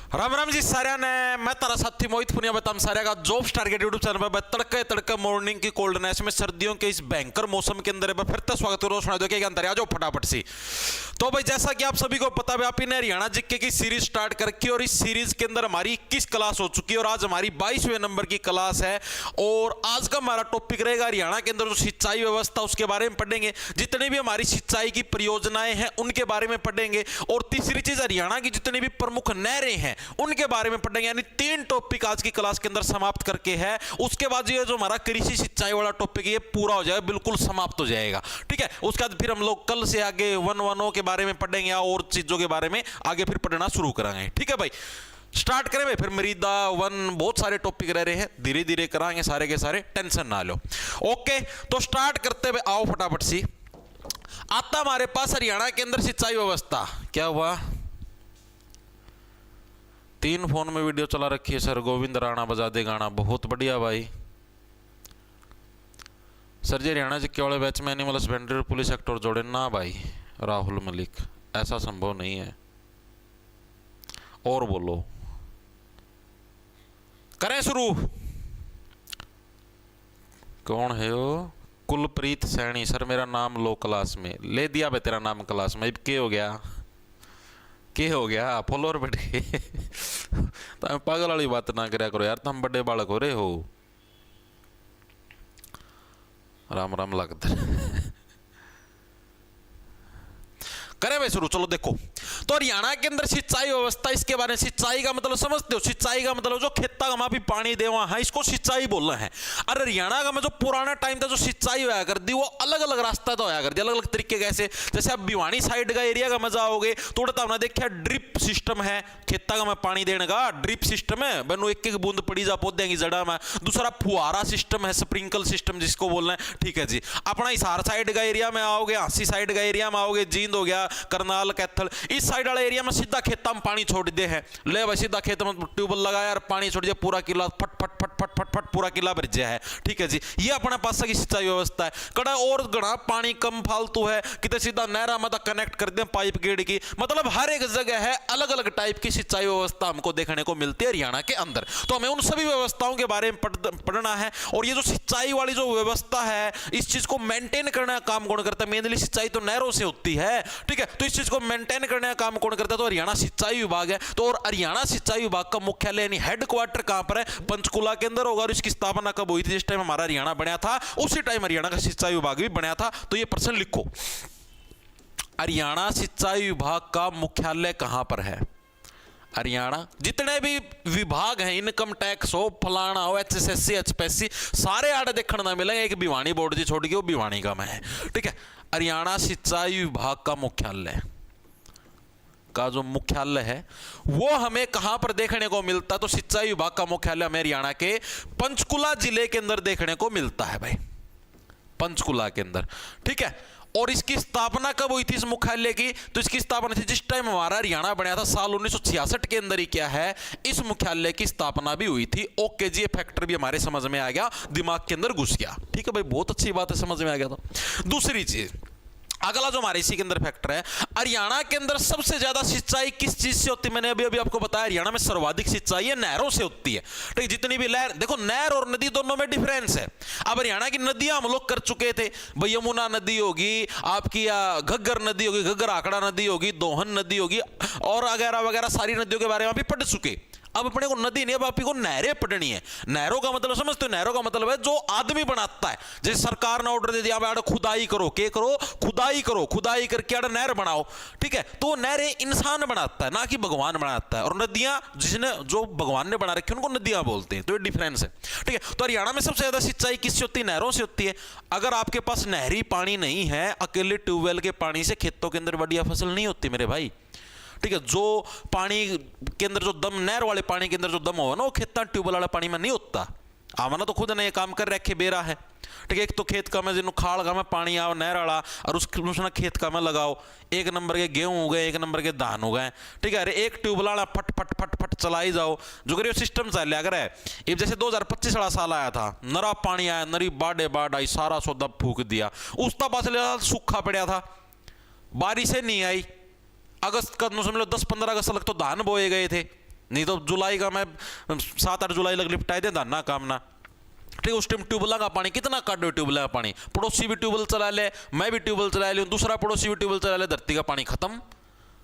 राम राम जी साਰਿਆਂ ने मैं तारा साथी मोहित पुनिया बताम सारे का जॉब स्टार के यूट्यूब चैनल पर तड़के तड़के मॉर्निंग की कोल्डनेस में सर्दियों के इस भयंकर मौसम के अंदर फिर तो स्वागत करो सुना दो के अंदर आ जाओ फटाफट सी। तो भाई जैसा कि आप सभी को पता है आप ने हरियाणा जीके की सीरीज स्टार्ट कर रखी है और इस सीरीज के अंदर हमारी 21 क्लास हो चुकी है और आज हमारी 22वें नंबर की क्लास है। और आज का हमारा टॉपिक रहेगा हरियाणा के अंदर जो सिंचाई व्यवस्था उसके बारे में पढ़ेंगे, जितनी भी हमारी सिंचाई की परियोजनाएं हैं उनके बारे में पढ़ेंगे और तीसरी चीज हरियाणा की जितनी भी प्रमुख नहरें हैं उनके बारे में पढ़ेंगे। यानी 3 टॉपिक आज की क्लास के अंदर समाप्त करके है। उसके बाद ये जो हमारा कृषि सिंचाई वाला टॉपिक है ये पूरा हो जाएगा, बिल्कुल समाप्त हो जाएगा। ठीक है, उसके बाद फिर हम लोग कल से आगे 110 के बारे में पढ़ेंगे और चीजों के बारे में आगे फिर पढ़ना शुरू करेंगे। ठीक है भाई, स्टार्ट करें भाई। फिर मरीदा 1 बहुत सारे टॉपिक रह रहे हैं, धीरे धीरे कराएंगे सारे के सारे, टेंशन ना लो। ओके, तो स्टार्ट करते हुए आओ फटाफट सी। आता हमारे पास हरियाणा के अंदर सिंचाई व्यवस्था। क्या हुआ? 3 फोन में वीडियो चला रखी है सर। गोविंद राणा बजा दे गाना, बहुत बढ़िया भाई। सर जी हरियाणा जी वाले बैच में एनिमल हस्बेंड्री और पुलिस एक्टर जोड़े ना भाई। राहुल मलिक, ऐसा संभव नहीं है। और बोलो, करें शुरू। कौन है वो? कुलप्रीत सैनी। सर मेरा नाम लो क्लास में ले दिया भाई, तेरा नाम क्लास में। अब क्या हो गया? क्या हो गया? फॉलोअर बढ़ गए। तो पागल वाली बात ना करया करो यार, तुम बड़े बालक हो रहे हो। राम राम लगता करें भाई शुरू। चलो देखो, तो हरियाणा के अंदर सिंचाई व्यवस्था, इसके बारे में सिंचाई का मतलब समझते हो? सिंचाई का मतलब जो खेता का भी पानी देवा है इसको सिंचाई बोलना है। और हरियाणा का में जो पुराना टाइम था जो सिंचाई होया कर दी वो अलग अलग रास्ता तो होया कर दी, अलग अलग तरीके कैसे। जैसे आप भिवानी साइड का एरिया का मजा आओगे थोड़ा तो हमने देखा ड्रिप सिस्टम है, खेता का में पानी देने का ड्रिप सिस्टम है, बनो एक एक बूंद पड़ी जा पौधे की जड़ा में। दूसरा फुहारा सिस्टम है, स्प्रिंकल सिस्टम जिसको बोलना है। ठीक है जी, अपना हिसार साइड का एरिया में आओगे, हांसी साइड का एरिया में आओगे, जींद हो गया, करनाल, कैथल, इस साइड वाले एरिया में सीधा खेता में पानी छोड़ दे है। ले भाई सीधा खेत में ट्यूबवेल लगाया और पानी छोड़ दिया, पूरा किला फट फट फट फट फट फट पूरा किला भर गया है। ठीक है जी, ये अपने पास की सिंचाई व्यवस्था है। कड़ा और गड़ा पानी कम फालतू है, कितने सीधा नहरा में कनेक्ट कर दे पाइप गेड़ की। मतलब हर एक जगह है अलग अलग टाइप की सिंचाई व्यवस्था हमको देखने को मिलती है हरियाणा के अंदर। तो हमें उन सभी व्यवस्थाओं के बारे में पढ़ना है। और ये जो सिंचाई वाली जो व्यवस्था है इस चीज को मेंटेन करने का काम कौन करता है? मेनली सिंचाई तो नहरों से होती है। ठीक है, तो इस चीज को मेंटेन करने का काम कौन करता है? तो हरियाणा सिंचाई विभाग है। तो और हरियाणा सिंचाई विभाग का मुख्यालय यानी हेडक्वार्टर कहां पर है? पंचकुला के अंदर होगा। और इसकी स्थापना कब हुई थी? जिस टाइम हमारा हरियाणा बना था उसी टाइम हरियाणा का सिंचाई विभाग भी बना था। तो ये प्रश्न लिखो, हरियाणा सिंचाई विभाग का मुख्यालय कहां पर है? हरियाणा जितने भी विभाग हैं, इनकम टैक्स हो, फलाना हो, HSSC, HPSC, सारे आड़े देखने ना मिलेंगे। एक भिवानी बोर्ड जी छोड़ के वो भिवानी का में है। ठीक है, हरियाणा सिंचाई विभाग का मुख्यालय का जो मुख्यालय है वो हमें कहां पर देखने को मिलता है? तो सिंचाई विभाग का मुख्यालय हमें हरियाणा के पंचकुला जिले के अंदर देखने को मिलता है भाई, पंचकुला के अंदर। ठीक है, और इसकी स्थापना कब हुई थी इस मुख्यालय की? तो इसकी स्थापना थी जिस टाइम हमारा हरियाणा बना था, साल 1966 के अंदर ही क्या है इस मुख्यालय की स्थापना भी हुई थी। ओके जी, ये फैक्टर भी हमारे समझ में आ गया, दिमाग के अंदर घुस गया। ठीक है भाई, बहुत अच्छी बात है, समझ में आ गया। तो दूसरी चीज, अगला जो हमारे इसी के अंदर फैक्टर है, हरियाणा के अंदर सबसे ज्यादा सिंचाई किस चीज से होती है? मैंने अभी अभी आपको बताया हरियाणा में सर्वाधिक सिंचाई है नहरों से होती है। ठीक है, जितनी भी लहर, देखो नहर और नदी दोनों में डिफरेंस है। अब हरियाणा की नदियां हम लोग कर चुके थे भाई, यमुना नदी होगी आपकी, घग्गर नदी होगी, घग्गर आंकड़ा नदी होगी, दोहन नदी होगी और वगैरह वगैरह सारी नदियों के बारे में भी पढ़ चुके। अब अपने को नदी नहीं, अब आपको को नहरें पढ़नी है। नहरों का मतलब समझते हो? नहरों का मतलब है जो आदमी बनाता है। जैसे सरकार ने ऑर्डर दे दिया भाई खुदाई करो, के करो? खुदाई करो, खुदाई करके आड़ा नहर बनाओ। ठीक है, तो नहरें इंसान बनाता है ना कि भगवान बनाता है। और नदियां जिसने जो भगवान ने बना रखी उनको नदियां बोलते हैं। तो ये डिफरेंस है। ठीक है, तो हरियाणा में सबसे ज्यादा सिंचाई किससे होती है? नहरों से होती है। अगर आपके पास नहरी पानी नहीं है, अकेले ट्यूबवेल के पानी से खेतों के अंदर बढ़िया फसल नहीं होती मेरे भाई। ठीक है, जो पानी के अंदर जो दम, नहर वाले पानी के अंदर जो दम हो ना वो खेत ट्यूबवेल वाले पानी में नहीं होता। आवाना तो खुद ने ये काम कर रखे बेरा है। ठीक है, एक तो खेत का में जिन्हों खाड़ का में पानी आओ नहर वाला और उसने खेत का में लगाओ, 1 नंबर के गेहूं हो गए, 1 नंबर के धान हो गए। ठीक है, अरे एक ट्यूबवेल वाला फट फट फट फट चलाई जाओ, जो करियो सिस्टम चल लिया करे। ये जैसे 2025 वाला साल आया था, नरा पानी आया, नरी बाढ़ आई, सारा सौदा फूक दिया। उसका पास सूखा पड़ा था, बारिशें नहीं आई। अगस्त का समझ लो 10-15 अगस्त तक तो धान बोए गए थे। नहीं तो जुलाई का मैं 7-8 जुलाई लग लिपटाई देता ना काम ना, ठीक है। उस टाइम ट्यूबवेल का पानी कितना काट दो, ट्यूबवेल का पानी, पड़ोसी भी ट्यूबवेल चला ले, मैं भी ट्यूबवेल चला लूँ, दूसरा पड़ोसी भी ट्यूबवेल चला ले, धरती का पानी खत्म,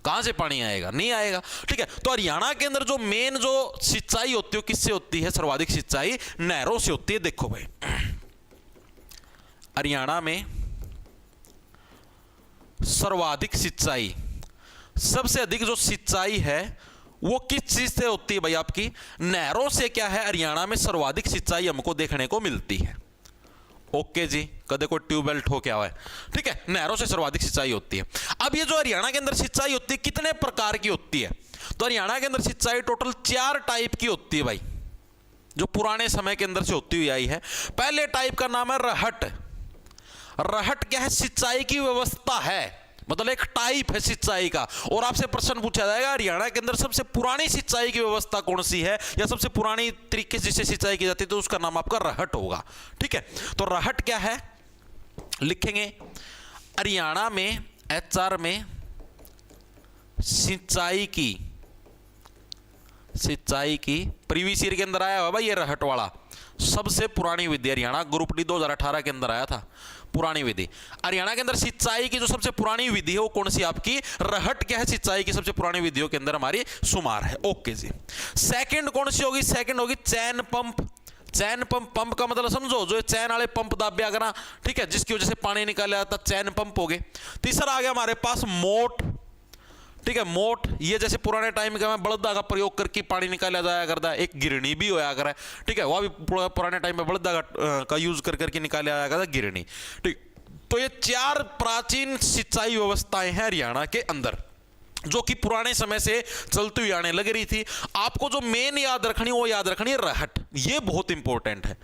कहां से पानी आएगा, नहीं आएगा, ठीक है। तो हरियाणा के अंदर जो मेन जो सिंचाई होती है किससे होती है, सर्वाधिक सिंचाई नहरों से होती है। देखो भाई हरियाणा में सर्वाधिक सिंचाई, सबसे अधिक जो सिंचाई है वो किस चीज से होती है भाई, आपकी नहरों से क्या है, हरियाणा में सर्वाधिक सिंचाई हमको देखने को मिलती है। ओके जी, कदे कोई ट्यूबवेल ठोके हुआ है, ठीक है, नहरों से सर्वाधिक सिंचाई होती है। अब ये जो हरियाणा के अंदर सिंचाई होती है कितने प्रकार की होती है, तो हरियाणा के अंदर सिंचाई टोटल 4 टाइप की होती है भाई, जो पुराने समय के अंदर से होती हुई आई है। पहले टाइप का नाम है रहट। रहट क्या है, सिंचाई की व्यवस्था है, मतलब एक टाइप है सिंचाई का। और आपसे प्रश्न पूछा जाएगा हरियाणा के अंदर सबसे पुरानी सिंचाई की व्यवस्था कौन सी है, या सबसे पुरानी तरीके से जिससे सिंचाई की जाती है, तो उसका नाम आपका रहट होगा, ठीक है। तो रहट क्या है लिखेंगे, हरियाणा में HR में सिंचाई की प्रीवियस ईयर के अंदर आया हुआ भाई, ये रहट वाला सबसे पुरानी विधि हरियाणा ग्रुप डी 2018 के अंदर आया था, पुरानी विधि। हरियाणा के अंदर सिंचाई की जो सबसे पुरानी विधि है वो कौन सी, आपकी रहट क्या है, सिंचाई की सबसे पुरानी विधियों के अंदर हमारी शुमार है। ओके जी। सेकंड कौन सी होगी, सेकंड होगी चैन पंप। चैन पंप का मतलब समझो, जो चैन वाले पंप दाबिया करा, ठीक है, जिसकी वजह से पानी निकाला जाता, चैन पंप हो गए। तीसरा आ गया हमारे पास मोट, ठीक है, मोट, ये जैसे पुराने टाइम का बलदा का प्रयोग करके पानी निकाला जाया करता है, एक गिरनी भी होया करे, ठीक है, वह भी पुराने टाइम में बलदा का यूज करके निकाला जाया करता गिरनी, ठीक। तो ये 4 प्राचीन सिंचाई व्यवस्थाएं हैं हरियाणा के अंदर, जो कि पुराने समय से चलती हुई आने लग रही थी। आपको जो मेन याद रखनी वो याद रखनी है रहट, ये बहुत इंपॉर्टेंट है,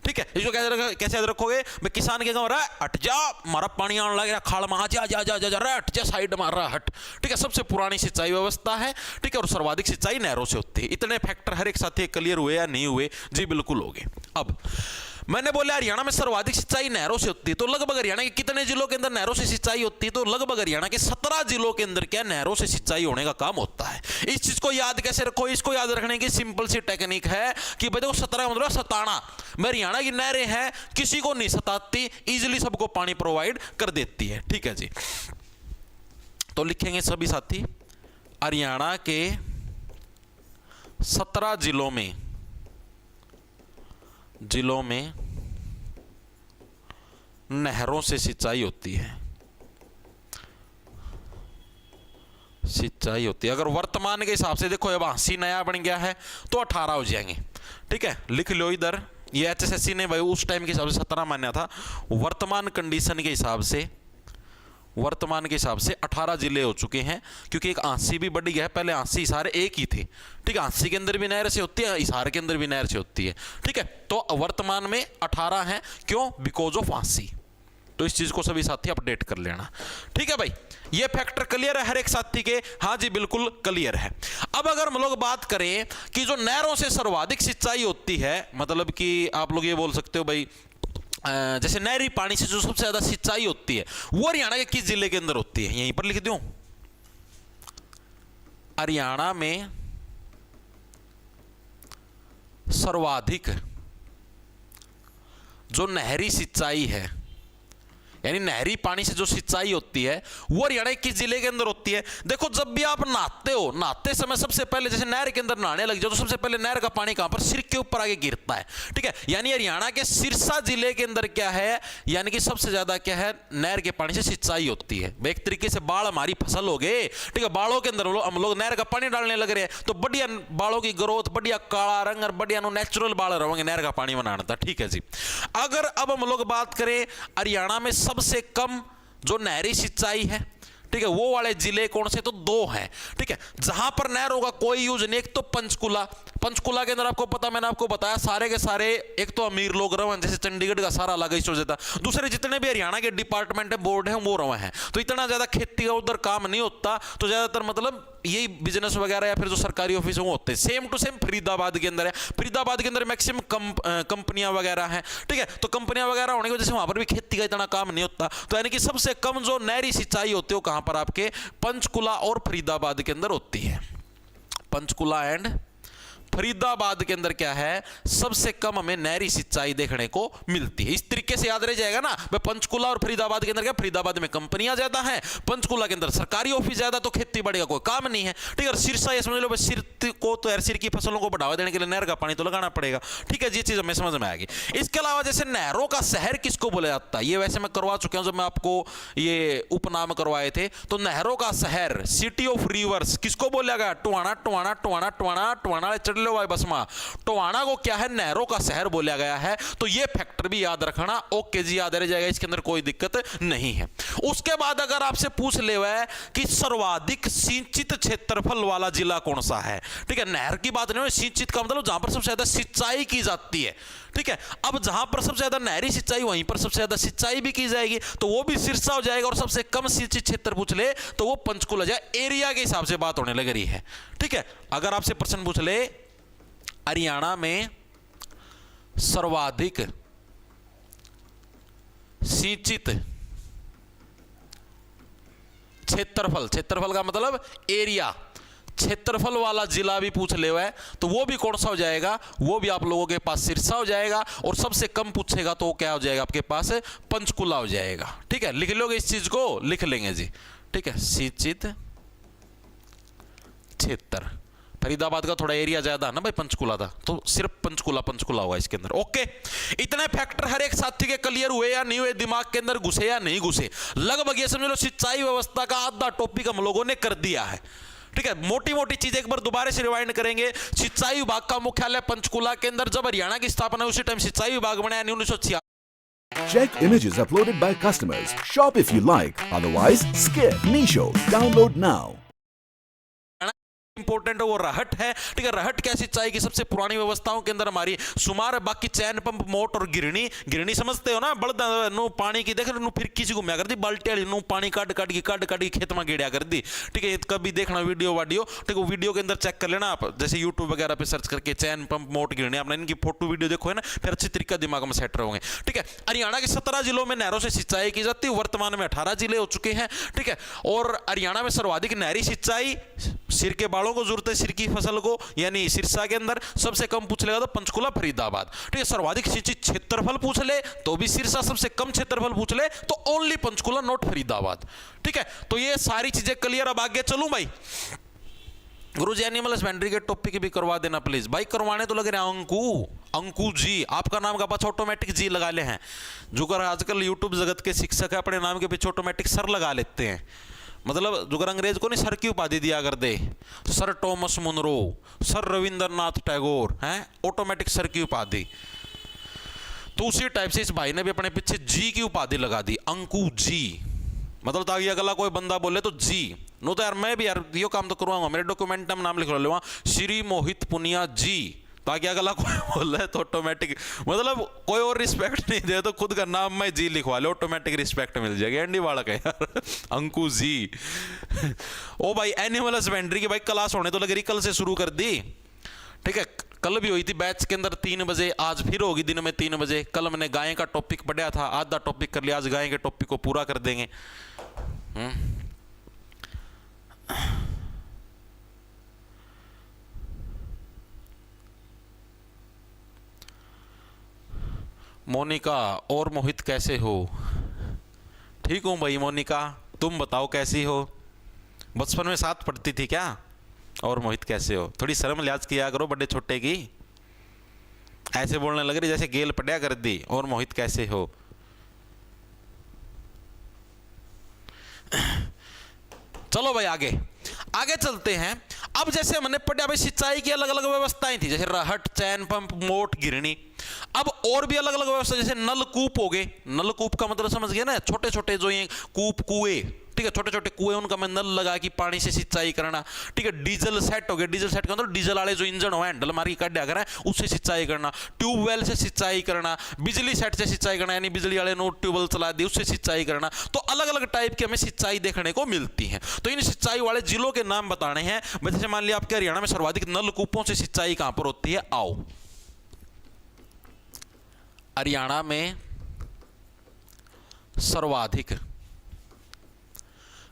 ठीक है। इसको कैसे याद रखोगे, मैं किसान के गाँव हट जा, मारा पानी आने लग रहा खाल में, जा जा जा जा जा हट जा साइड में हट, ठीक है। सबसे पुरानी सिंचाई व्यवस्था है, ठीक है, और सर्वाधिक सिंचाई नहरों से होती है। इतने फैक्टर हर एक साथी क्लियर हुए या नहीं हुए, जी बिल्कुल हो गए। अब मैंने बोला हरियाणा में सर्वाधिक सिंचाई नहरों से होती है, तो लगभग हरियाणा के कितने जिलों के अंदर नहरों से सिंचाई होती है, तो लगभग हरियाणा के 17 जिलों के अंदर क्या नहरों से सिंचाई होने का काम होता है। इस चीज को याद कैसे रखो, इसको याद रखने की सिंपल सी टेक्निक है कि भाई देखो 17 मतलब सताना, में हरियाणा की नहरें हैं, किसी को नहीं सताती, इजिली सबको पानी प्रोवाइड कर देती है, ठीक है जी। तो लिखेंगे सभी साथी, हरियाणा के 17 जिलों में नहरों से सिंचाई होती है, सिंचाई होती है। अगर वर्तमान के हिसाब से देखो, अब 80 नया बन गया है तो 18 हो जाएंगे, ठीक है, लिख लो इधर। ये HSSC ने भाई उस टाइम के हिसाब से 17 माना था, वर्तमान कंडीशन के हिसाब से 18 जिले हो चुके हैं, क्योंकि एक आंसी भी बढ़ गया है। पहले आंसी हिसार एक ही थे, ठीक है, आंसी के अंदर भी नहर से होती है, हिसार के अंदर भी नहर से होती है, ठीक है। तो वर्तमान में 18 हैं, क्यों, बिकॉज ऑफ आंसी। तो इस चीज को सभी साथी अपडेट कर लेना, ठीक है भाई। ये फैक्टर क्लियर है हर एक साथी के, हाँ जी बिल्कुल क्लियर है। अब अगर हम लोग बात करें कि जो नहरों से सर्वाधिक सिंचाई होती है, मतलब कि आप लोग ये बोल सकते हो भाई, जैसे नहरी पानी से जो सबसे ज्यादा सिंचाई होती है वो हरियाणा के किस जिले के अंदर होती है, यहीं पर लिख दूं, हरियाणा में सर्वाधिक जो नहरी सिंचाई है, यानी नहरी पानी से जो सिंचाई होती है वो हरियाणा के जिले के अंदर होती है। देखो जब भी आप नहाते हो, नहाते समय सबसे पहले जैसे नहर के अंदर नहाने लग जाओ तो सबसे पहले नहर का पानी कहां पर, सिर के ऊपर आगे गिरता है, ठीक है। यानी हरियाणा के सिरसा जिले के अंदर क्या है, यानी कि सबसे ज्यादा क्या है, नहर के पानी से सिंचाई होती है। एक तरीके से बाढ़ हमारी फसल हो गए, ठीक है, बाढ़ों के अंदर हम लोग नहर का पानी डालने लग रहे हैं, तो बढ़िया बाढ़ों की ग्रोथ, बढ़िया काला रंग और बढ़िया नेचुरल बाढ़ रहेंगे, नहर का पानी बनाना था, ठीक है जी। अगर अब हम लोग बात करें हरियाणा में सबसे कम जो नहरी सिंचाई है, ठीक है, वो वाले जिले कौन से, तो 2 हैं, ठीक है, जहां पर नहर होगा कोई यूज नहीं। एक तो पंचकुला के अंदर आपको पता, मैंने आपको बताया सारे के सारे एक तो अमीर लोग रहे हैं, जैसे चंडीगढ़ का सारा अलग इस वजह, दूसरे जितने भी हरियाणा के डिपार्टमेंट है, बोर्ड है, वो रहे हैं, तो इतना ज्यादा खेती का उधर काम नहीं होता, तो ज्यादातर मतलब यही बिजनेस वगैरह या फिर जो सरकारी ऑफिस है वो होते हैं। सेम टू सेम फरीदाबाद के अंदर है, फरीदाबाद के अंदर मैक्सिमम कंपनियां वगैरह हैं, ठीक है, तो कंपनियां वगैरह होने की वजह से वहां पर भी खेती का इतना काम नहीं होता। तो यानी कि सबसे कम जो नहरी सिंचाई होती है कहां पर, आपके पंचकुला और फरीदाबाद के अंदर होती है, पंचकुला एंड फरीदाबाद के अंदर क्या है, सबसे कम हमें नहरी सिंचाई देखने को मिलती है। इस तरीके से याद रह जाएगा ना भाई, पंचकुला और फरीदाबाद के अंदर क्या, फरीदाबाद में कंपनियां ज्यादा हैं, पंचकुला के अंदर सरकारी ऑफिस ज्यादा, तो खेती बाड़ी का कोई काम नहीं है। ठीक है, सिरसा ये समझ लो, सिर को तो यार सिर की फसलों को बढ़ावा देने के लिए नहर का पानी तो लगाना पड़ेगा। ठीक है, ये चीज हमें समझ में आएगी। इसके अलावा जैसे नहरों का शहर किसको बोला जाता है, ये वैसे मैं करवा चुका हूं जब मैं आपको ये उपनाम करवाए थे। तो नहरों का शहर, सिटी ऑफ रिवर्स, किसको बोला गया, टोहाना टोहाना टोहाना टोहाना टोहाना चढ़ लो भाई बस में, टोहाना को क्या है, नहरों का शहर बोला गया है। तो ये फैक्टर भी याद रखना। ओके जी, याद रह जाएगा, इसके अंदर कोई दिक्कत नहीं है। उसके बाद अगर आपसे पूछ ले कि सर्वाधिक सिंचित क्षेत्रफल वाला जिला कौन सा है, ठीक है, नहर की बात नहीं, सिंचित का मतलब जहां पर सबसे ज्यादा सिंचाई की जाती है। ठीक है, अब जहां पर सबसे ज्यादा नहरी सिंचाई, वहीं पर सबसे ज्यादा सिंचाई भी की जाएगी, तो वो भी सिरसा हो जाएगा। और सबसे कम सिंचित क्षेत्र पूछ ले तो वो पंचकुला जाए। एरिया के हिसाब से बात होने लग रही है। ठीक है, अगर आपसे प्रश्न पूछ ले हरियाणा में सर्वाधिक सिंचित क्षेत्रफल, क्षेत्रफल का मतलब एरिया, क्षेत्रफल वाला जिला भी पूछ ले हुआ है, तो वो भी कौन सा हो जाएगा, वो भी आप लोगों के पास सिरसा हो जाएगा। और सबसे कम पूछेगा तो क्या हो जाएगा आपके पास, पंचकुला हो जाएगा। ठीक है, लिख लोगे इस चीज को, लिख लेंगे जी। ठीक है, सिंचित क्षेत्र, फरीदाबाद का थोड़ा एरिया ज्यादा है ना भाई, पंचकुला था, तो सिर्फ पंचकुला पंचकुला होगा इसके अंदर। ओके, इतने फैक्टर हर एक साथी के क्लियर हुए या नहीं हुए, दिमाग के अंदर घुसे या नहीं घुसे, लगभग ये समझ लो सिंचाई व्यवस्था का आधा टॉपिक हम लोगों ने कर दिया है। ठीक है, मोटी मोटी चीज एक बार दोबारा से रिवाइंड करेंगे। सिंचाई विभाग का मुख्यालय पंचकुला के अंदर, जब हरियाणा की स्थापना उसी टाइम सिंचाई विभाग बनाया 1986। Check images uploaded by customers. Shop if you like. Otherwise, skip. Meesho. Download now. Important वो रहट है। ठीक है, रहट क्या सिंचाई की सबसे पुरानी व्यवस्थाओं के अंदर हमारी शुमार है। बाकी चैन पंप, मोट और गिरनी, गिरनी समझते हो ना, बड़दा नो पानी की देख नो फिर किसी घूमया कर दी बाल्टी वाली, नो पानी काट काट के खेत में गेड़िया कर दी। ठीक है, कभी देखना वीडियो वाडियो, ठीक है, वीडियो के अंदर चेक कर लेना आप, जैसे यूट्यूब वगैरह पे सर्च करके चैन पंप, मोट, गिरनी, आपने इनकी फोटो वीडियो देखो है ना, फिर अच्छी तरीका दिमाग में सेट रहोगे। ठीक है, हरियाणा के 17 जिलों में नहरों से सिंचाई की जाती है, वर्तमान में 18 जिले हो चुके हैं। ठीक है, और हरियाणा में सर्वाधिक नहरी सिंचाई सिर के बालों को जरूरत है, सिर की फसल को, यानी सिरसा के अंदर। सबसे कम पूछ लेगा तो पंचकुला, फरीदाबाद। ठीक है, सर्वाधिक सिंचित क्षेत्रफल पूछ ले तो भी सिरसा, सबसे कम क्षेत्रफल पूछ ले तो ओनली पंचकुला, नॉट फरीदाबाद। ठीक है, तो ये सारी चीजें क्लियर। अब आगे चलूं भाई, गुरुजी एनिमल हस्बेंड्री के टॉपिक भी करवा देना प्लीज भाई। करवाने तो लग रहे हैं अंकु, अंकु जी, आपका नाम का पास ऑटोमेटिक जी लगा ले हैं। जो कर आजकल यूट्यूब जगत के शिक्षक है, अपने नाम के पीछे ऑटोमेटिक सर लगा लेते हैं। मतलब जो कर अंग्रेज को नहीं सर की उपाधि दिया कर दे, sir Thomas Munro, sir Rabindranath Tagore, हैं ऑटोमेटिक सर की उपाधि। तो उसी टाइप से इस भाई ने भी अपने पीछे जी की उपाधि लगा दी, अंकु जी। मतलब ताकि अगला कोई बंदा बोले तो जी, नो तो यार मैं भी यार ये काम तो करूँगा, मेरे डॉक्यूमेंट में नाम लिख लूँगा श्री मोहित पुनिया जी, ताकि अगला कोई बोल रहा है तो ऑटोमेटिक, मतलब कोई और रिस्पेक्ट नहीं दे तो खुद का नाम मैं जी लिखवा ले, ऑटोमेटिक रिस्पेक्ट मिल जाएगी। एंडी बालक है यार अंकु जी। ओ भाई एनिमल हस्बेंड्री की भाई क्लास होने तो लग रही, कल से शुरू कर दी। ठीक है, कल भी हुई थी बैच के अंदर 3 बजे, आज फिर होगी दिन में 3 बजे। कल मैंने गाय का टॉपिक पढ़ा था, आधा टॉपिक कर लिया, आज गाय के टॉपिक को पूरा कर देंगे। मोनिका और मोहित कैसे हो? ठीक हूँ भाई मोनिका, तुम बताओ कैसी हो? बचपन में साथ पढ़ती थी क्या? और मोहित कैसे हो? थोड़ी शर्म लिहाज किया करो बड़े छोटे की, ऐसे बोलने लग रही जैसे गेल पढ़िया कर दी। और मोहित कैसे हो? चलो भाई आगे आगे चलते हैं। अब जैसे हमने पढ़ा भाई सिंचाई की अलग अलग व्यवस्थाएं थी, जैसे रहट, चैन पंप, मोट, गिरनी। अब और भी अलग अलग व्यवस्था, जैसे नलकूप हो गए। नलकूप का मतलब समझ गए ना, छोटे छोटे जो ये कूप, कुएं, ठीक है, छोटे छोटे कुएं, उनका मैं नल लगा कि पानी से सिंचाई करना। ठीक है, डीजल सेट हो गया, डीजल सेट का मतलब डीजल वाले जो इंजन हो हैंडल मार के काट करा उससे सिंचाई करना। ट्यूबवेल से सिंचाई करना, बिजली सेट से सिंचाई करना, यानी बिजली वाले नो ट्यूबवेल चला दी उससे सिंचाई करना। तो अलग अलग टाइप की हमें सिंचाई देखने को मिलती है। तो इन सिंचाई वाले जिलों के नाम बताने हैं। जैसे मान लिया आपके हरियाणा में सर्वाधिक नलकूपों से सिंचाई कहां पर होती है, आओ। हरियाणा में सर्वाधिक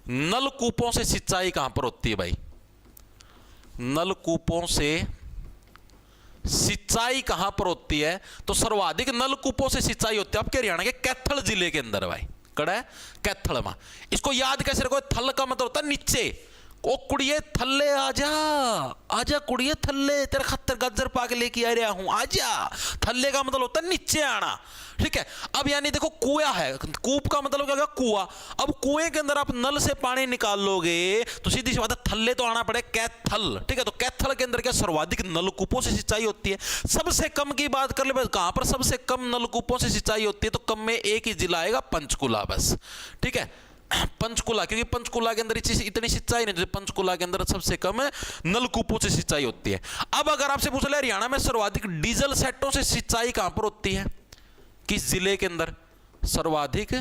नलकूपों से सिंचाई कहां पर होती है भाई? नलकूपों से सिंचाई कहां पर होती है? तो सर्वाधिक नलकूपों से सिंचाई होती है आपके हरियाणा के कैथल जिले के अंदर भाई। कड़ा है कैथल में। इसको याद कैसे रखो? थल का मतलब होता है नीचे। ओ कुड़िए थल्ले आजा, आजा कुड़िए थल्ले, तेरे खत्तर गाजर पाके लेके आ रहा हूं, आजा। थल्ले का मतलब होता है नीचे आना, ठीक है। अब यानी देखो कुआं है, कूप का मतलब क्या होगा? कुआं। अब कुएं के अंदर आप नल से पानी निकाल लोगे तो सीधी सी बात है थल्ले तो आना पड़े, कैथल, ठीक है। तो कैथल के अंदर क्या सर्वाधिक नलकूपों से सिंचाई होती है। सबसे कम की बात कर ले बस, कहां पर सबसे कम नलकूपों से सिंचाई होती है? तो कम में एक ही जिला आएगा, पंचकुला, बस, ठीक है। पंचकुला, क्योंकि पंचकुला के अंदर इतनी सिंचाई नहीं, पंचकुला के अंदर सबसे कम नलकूपों से सिंचाई होती है। अब अगर आपसे पूछ ले हरियाणा में सर्वाधिक डीजल सेटों से सिंचाई कहां पर होती है, किस जिले के अंदर सर्वाधिक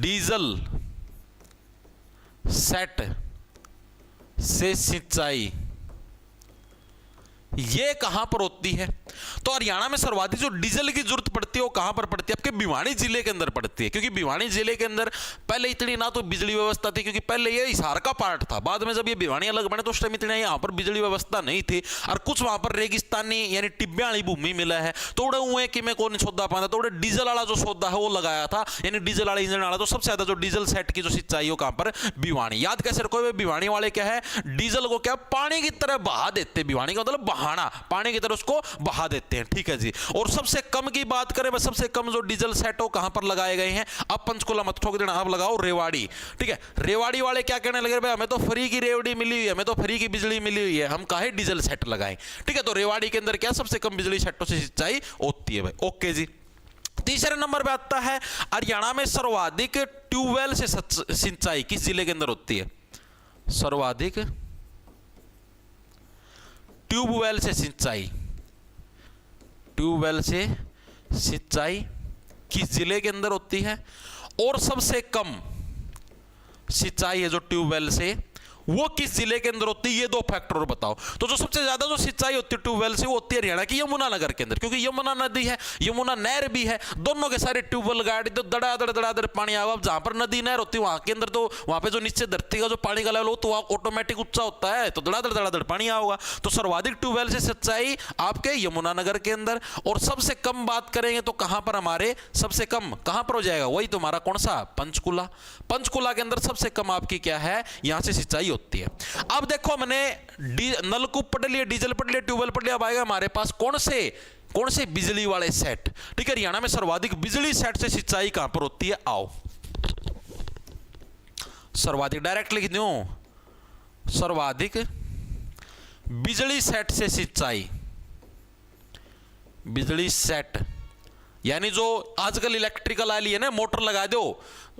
डीजल सेट से सिंचाई ये कहां पर होती है? तो हरियाणा में सर्वाधिक जो डीजल की जरूरत पड़ती है वो कहां पर पड़ती है? आपके भिवानी जिले के अंदर पड़ती है, क्योंकि भिवानी जिले के अंदर पहले इतनी ना तो बिजली व्यवस्था थी, क्योंकि पहले ये हिसार का पार्ट था। बाद में जब ये भिवानी अलग बने तो उस टाइम इतनी यहां पर बिजली व्यवस्था नहीं थी, और कुछ वहां पर रेगिस्तानी यानी टिब्बिया वाली भूमि मिला है। तो उड़े हुए कि मैं कौन सौदा पाता, तो उड़े डीजल वाला जो सौदा है वो लगाया था, यानी डीजल वाला इंजन वाला। तो सबसे ज्यादा जो डीजल सेट की जो सिंचाई हो कहां पर? भिवानी। याद कैसे रखो? भिवानी वाले क्या है, डीजल को क्या पानी की तरह बहा देते। भिवानी का मतलब बहाना, पानी की तरह उसको बहा देते हैं, ठीक है जी। और सबसे कम की बात करें, बस सबसे कम जो डीजल सेट हो कहां पर लगाए गए हैं? अब पंचकुला मत ठोक देना, अब लगाओ रेवाड़ी, ठीक है। रेवाड़ी वाले क्या कहने लगे? भाई हमें तो फ्री की रेवड़ी मिली हुई है, हमें तो फ्री की बिजली मिली हुई है, हम काहे डीजल सेट लगाएं, ठीक है। तो रेवाड़ी के अंदर क्या सबसे कम बिजली सेटों से सिंचाई होती है भाई, ओके जी। तीसरे नंबर पे आता है हरियाणा में सर्वाधिक ट्यूबवेल से सिंचाई किस जिले के अंदर होती है? सर्वाधिक ट्यूबवेल से सिंचाई, ट्यूबवेल से सिंचाई किस जिले के अंदर होती है? और सबसे कम सिंचाई है जो ट्यूबवेल से वो किस जिले के अंदर होती है? ये दो फैक्टर और बताओ। तो जो सबसे ज्यादा जो सिंचाई होती है ट्यूबवेल से वो होती है हरियाणा की यमुनानगर के अंदर, क्योंकि यमुना नदी है, यमुना नहर भी है, दोनों के सारे ट्यूबवेल गाड़ी तो दड़ादड़ पानी आवा। अब जहां पर नदी नहर होती है वहां के अंदर तो वहां पे जो नीचे धरती का जो पानी का लेवल हो तो ऑटोमेटिक ऊंचा होता है, तो दड़ादड़ पानी आएगा। तो सर्वाधिक ट्यूबवेल से सिंचाई आपके यमुनानगर के अंदर। और सबसे कम बात करेंगे तो कहां पर हमारे सबसे कम कहां पर हो जाएगा? वही तुम्हारा कौन सा? पंचकुला। पंचकुला के अंदर सबसे कम आपकी क्या है? यहां से सिंचाई होती है। अब देखो हमने नलकूप पढ़ लिया, डीजल पढ़ लिया, ट्यूबवेल पढ़ लिया। अब आएगा हमारे पास कौन से बिजली वाले सेट, ठीक है। हरियाणा में सर्वाधिक बिजली सेट से सिंचाई कहां पर होती है? आओ सर्वाधिक डायरेक्ट लिख दूं, सर्वाधिक बिजली सेट से सिंचाई, बिजली सेट यानी जो आजकल इलेक्ट्रिकल वाली है ना, मोटर लगा दो,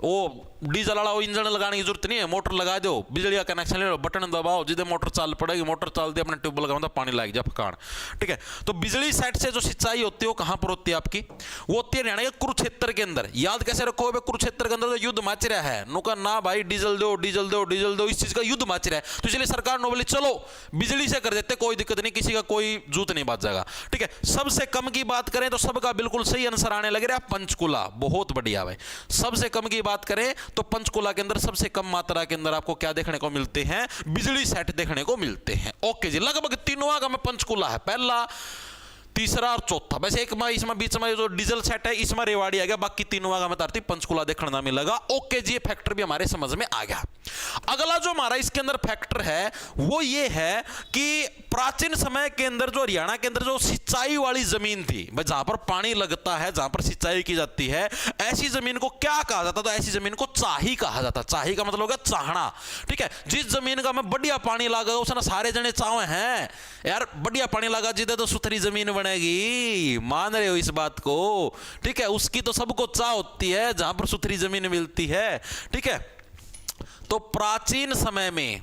वो डीजल वाला वो इंजन लगाने की जरूरत नहीं है, मोटर लगा दो, बिजली का कनेक्शन ले लो, बटन दबाओ, जिधर मोटर चाल पड़ेगी, मोटर चलती है, अपने ट्यूब लगाओ तो पानी लग जाए फकान, ठीक है। तो बिजली सेट से जो सिंचाई होती है वो कहां पर होती है आपकी? वो होती है हरियाणा के कुरुक्षेत्र के अंदर। याद कैसे रखो? कुरुक्षेत्र के अंदर तो युद्ध मच रहा है, नुका ना भाई डीजल दो डीजल दो डीजल दो, इस चीज का युद्ध मच रहा है। तो इसलिए सरकार ने बोली चलो बिजली से कर देते, कोई दिक्कत नहीं, किसी का कोई जूत नहीं बाज जाएगा, ठीक है। सबसे कम की बात करें तो सबका बिल्कुल सही आंसर आने लग रहा है पंचकुला, बहुत बढ़िया भाई। सबसे कम की बात करें तो पंचकुला के अंदर सबसे कम मात्रा के अंदर आपको क्या देखने को मिलते हैं? बिजली सेट देखने को मिलते हैं, ओके जी। लगभग तीनों का में पंचकुला है, पहला तीसरा और चौथा। वैसे एक में इसमें बीच में जो डीजल सेट है इसमें रेवाड़ी आ गया, बाकी तीनों का में पंचकुला देखने ना मिलेगा, ओके जी। ये फैक्टर भी हमारे समझ में आ गया। अगला जो हमारा इसके अंदर फैक्टर है वो ये है कि प्राचीन समय के अंदर जो हरियाणा के अंदर जो सिंचाई वाली जमीन थी, जहां पर पानी लगता है, जहां पर सिंचाई की जाती है, ऐसी जमीन को क्या कहा जाता? तो ऐसी जमीन को चाही कहा जाता। चाही का मतलब होगा चाहना, ठीक है। जिस जमीन का में बढ़िया पानी लगा उसने सारे जने चाहे हैं यार बढ़िया पानी लगा, जिधर तो सुथरी जमीन बनेगी, मान रहे हो इस बात को, ठीक है। उसकी तो सबको चाह होती है जहां पर सुथरी जमीन मिलती है, ठीक है। तो प्राचीन समय में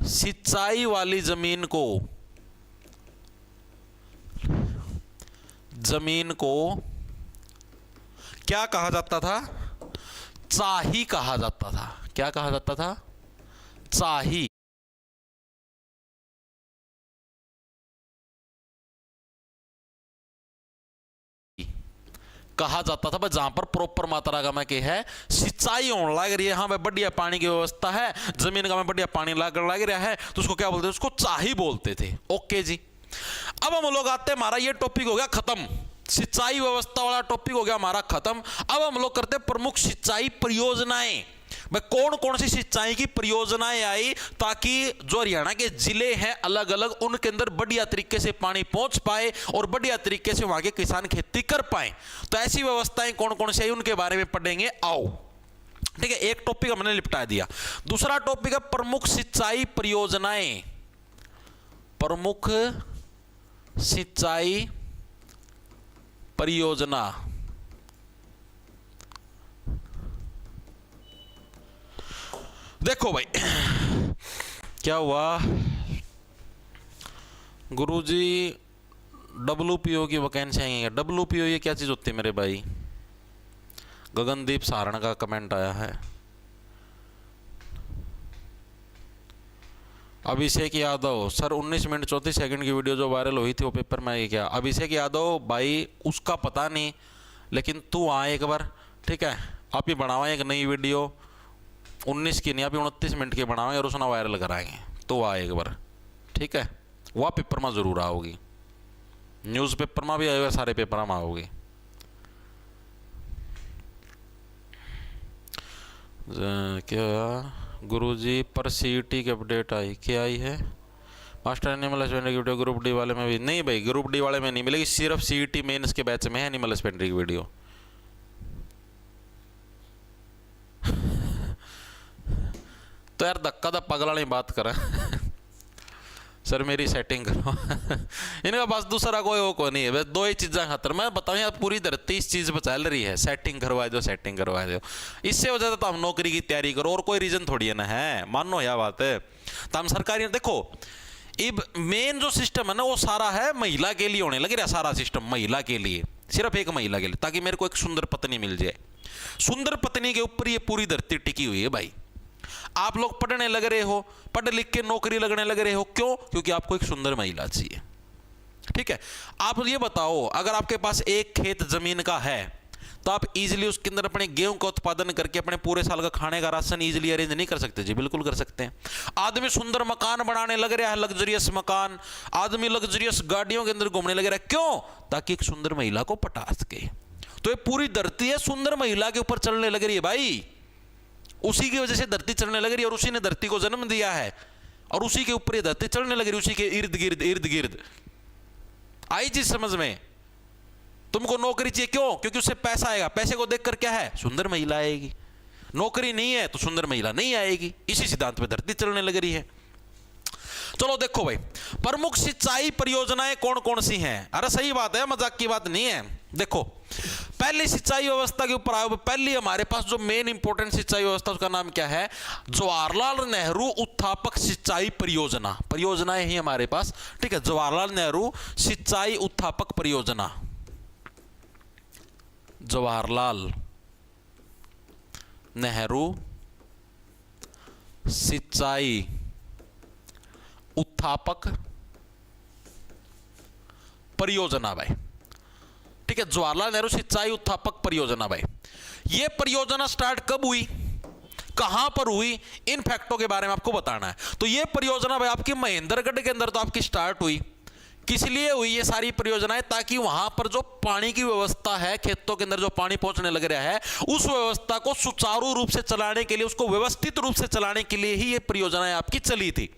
सिंचाई वाली जमीन को क्या कहा जाता था? चाही कहा जाता था। क्या कहा जाता था? चाही। कहा जाता था भाई जहां पर प्रॉपर मात्रा का में के है सिंचाई होने लग रही है, हाँ भाई बढ़िया पानी की व्यवस्था है, जमीन का में बढ़िया पानी लग रहा है, तो उसको क्या बोलते थे, उसको चाही बोलते थे। ओके जी, अब हम लोग आते हैं, हमारा ये टॉपिक हो गया खत्म, सिंचाई व्यवस्था वाला टॉपिक हो गया हमारा खत्म। अब हम लोग करते हैं प्रमुख सिंचाई परियोजनाएं। भाई कौन कौन सी सिंचाई की परियोजनाएं आई ताकि जो हरियाणा के जिले हैं अलग अलग, उनके अंदर बढ़िया तरीके से पानी पहुंच पाए और बढ़िया तरीके से वहां के किसान खेती कर पाए। तो ऐसी व्यवस्थाएं कौन कौन सी आई उनके बारे में पढ़ेंगे, आओ। ठीक है, एक टॉपिक हमने निपटा दिया। दूसरा टॉपिक है प्रमुख सिंचाई परियोजनाएं। प्रमुख सिंचाई परियोजना, देखो भाई क्या हुआ गुरुजी, WPO की वैकेंसी आई है। WPO ये क्या चीज होती है मेरे भाई? गगनदीप सारण का कमेंट आया है। Abhishek Yadav sir 19 minute 34 second की वीडियो जो वायरल हुई थी वो पेपर में आई क्या? अभिषेक यादव भाई उसका पता नहीं, लेकिन तू आ एक बार, ठीक है, आप ही बनावा एक नई वीडियो, 19 की नहीं आप 29 मिनट की बनाएंगे और उसना वायरल कराएंगे। तो आ एक बार, ठीक है, वह पेपर में जरूर आओगी, न्यूज़पेपर में भी आएगा, सारे पेपर में आओगी। क्या गुरुजी पर CET की अपडेट आई, क्या आई है? मास्टर एनिमल हस्बेंड्री की वीडियो ग्रुप डी वाले में भी नहीं भाई, ग्रुप डी वाले में नहीं मिलेगी, सिर्फ CET मेंस के बैच में है एनिमल हस्बेंड्री की वीडियो। तो यार धक्का तो पगला नहीं बात करें सर मेरी सेटिंग करो इनका पास दूसरा कोई वो को नहीं है, बस दो ही चीज़ें खातर मैं बताऊँ यार, पूरी धरती इस चीज़ पर चल रही है, सेटिंग करवा दो, सेटिंग करवा दो। इससे वजह से तो हम नौकरी की तैयारी करो, और कोई रीजन थोड़ी है ना, है मानो यह बात है। तो हम सरकारी देखो, अब मेन जो सिस्टम है ना वो सारा है महिला के लिए होने लगे, सारा सिस्टम महिला के लिए, सिर्फ एक महिला के लिए, ताकि मेरे को एक सुंदर पत्नी मिल जाए। सुंदर पत्नी के ऊपर ये पूरी धरती टिकी हुई है भाई। आप लोग पढ़ने लग रहे हो, पढ़ लिख के नौकरी लगने लग रहे हो, क्यों? क्योंकि आपको एक सुंदर महिला चाहिए। ठीक है, आप ये बताओ, अगर आपके पास एक खेत जमीन का है तो आप इजीली उसके अंदर अपने गेहूं का उत्पादन करके अपने पूरे साल का खाने का राशन इजीली अरेंज नहीं कर सकते? जी बिल्कुल कर सकते हैं। आदमी सुंदर मकान बनाने लग रहा है, लग्जरियस मकान, आदमी लग्जरियस गाड़ियों के अंदर घूमने लग रहा है, क्यों? ताकि एक सुंदर महिला को पटा सके। तो ये पूरी धरती है सुंदर महिला के ऊपर चलने लग रही है भाई, उसी की वजह से धरती चलने लग रही है, और उसी ने धरती को जन्म दिया है, और उसी के ऊपर ये धरती चलने लग रही है, उसी के इर्द गिर्द। आई चीज समझ में? तुमको नौकरी चाहिए, क्यों? क्योंकि उससे पैसा आएगा, पैसे को देखकर क्या है, सुंदर महिला आएगी। नौकरी नहीं है तो सुंदर महिला नहीं आएगी, इसी सिद्धांत पे धरती चलने लग रही है। चलो देखो भाई, प्रमुख सिंचाई परियोजनाएं कौन कौन सी हैं? अरे सही बात है, मजाक की बात नहीं है। देखो, पहली सिंचाई व्यवस्था के ऊपर आओ। पहली हमारे पास जो मेन इंपॉर्टेंट सिंचाई व्यवस्था, उसका नाम क्या है? जवाहरलाल नेहरू उत्थापक सिंचाई परियोजना। परियोजनाएं ही हमारे पास, ठीक है, जवाहरलाल नेहरू सिंचाई उत्थापक परियोजना। जवाहरलाल नेहरू सिंचाई उत्थापक परियोजना भाई, ठीक है, जवाहरलाल नेहरू सिंचाई उत्थापक परियोजना भाई। ये परियोजना स्टार्ट कब हुई, कहां पर हुई, इन फैक्टों के बारे में आपको बताना है। तो ये परियोजना भाई आपकी महेंद्रगढ़ के अंदर तो आपकी स्टार्ट हुई। किस लिए हुई ये सारी परियोजनाएं? ताकि वहां पर जो पानी की व्यवस्था है, खेतों के अंदर जो पानी पहुंचने लग रहा है, उस व्यवस्था को सुचारू रूप से चलाने के लिए, उसको व्यवस्थित रूप से चलाने के लिए ही ये परियोजनाएं आपकी चली थी।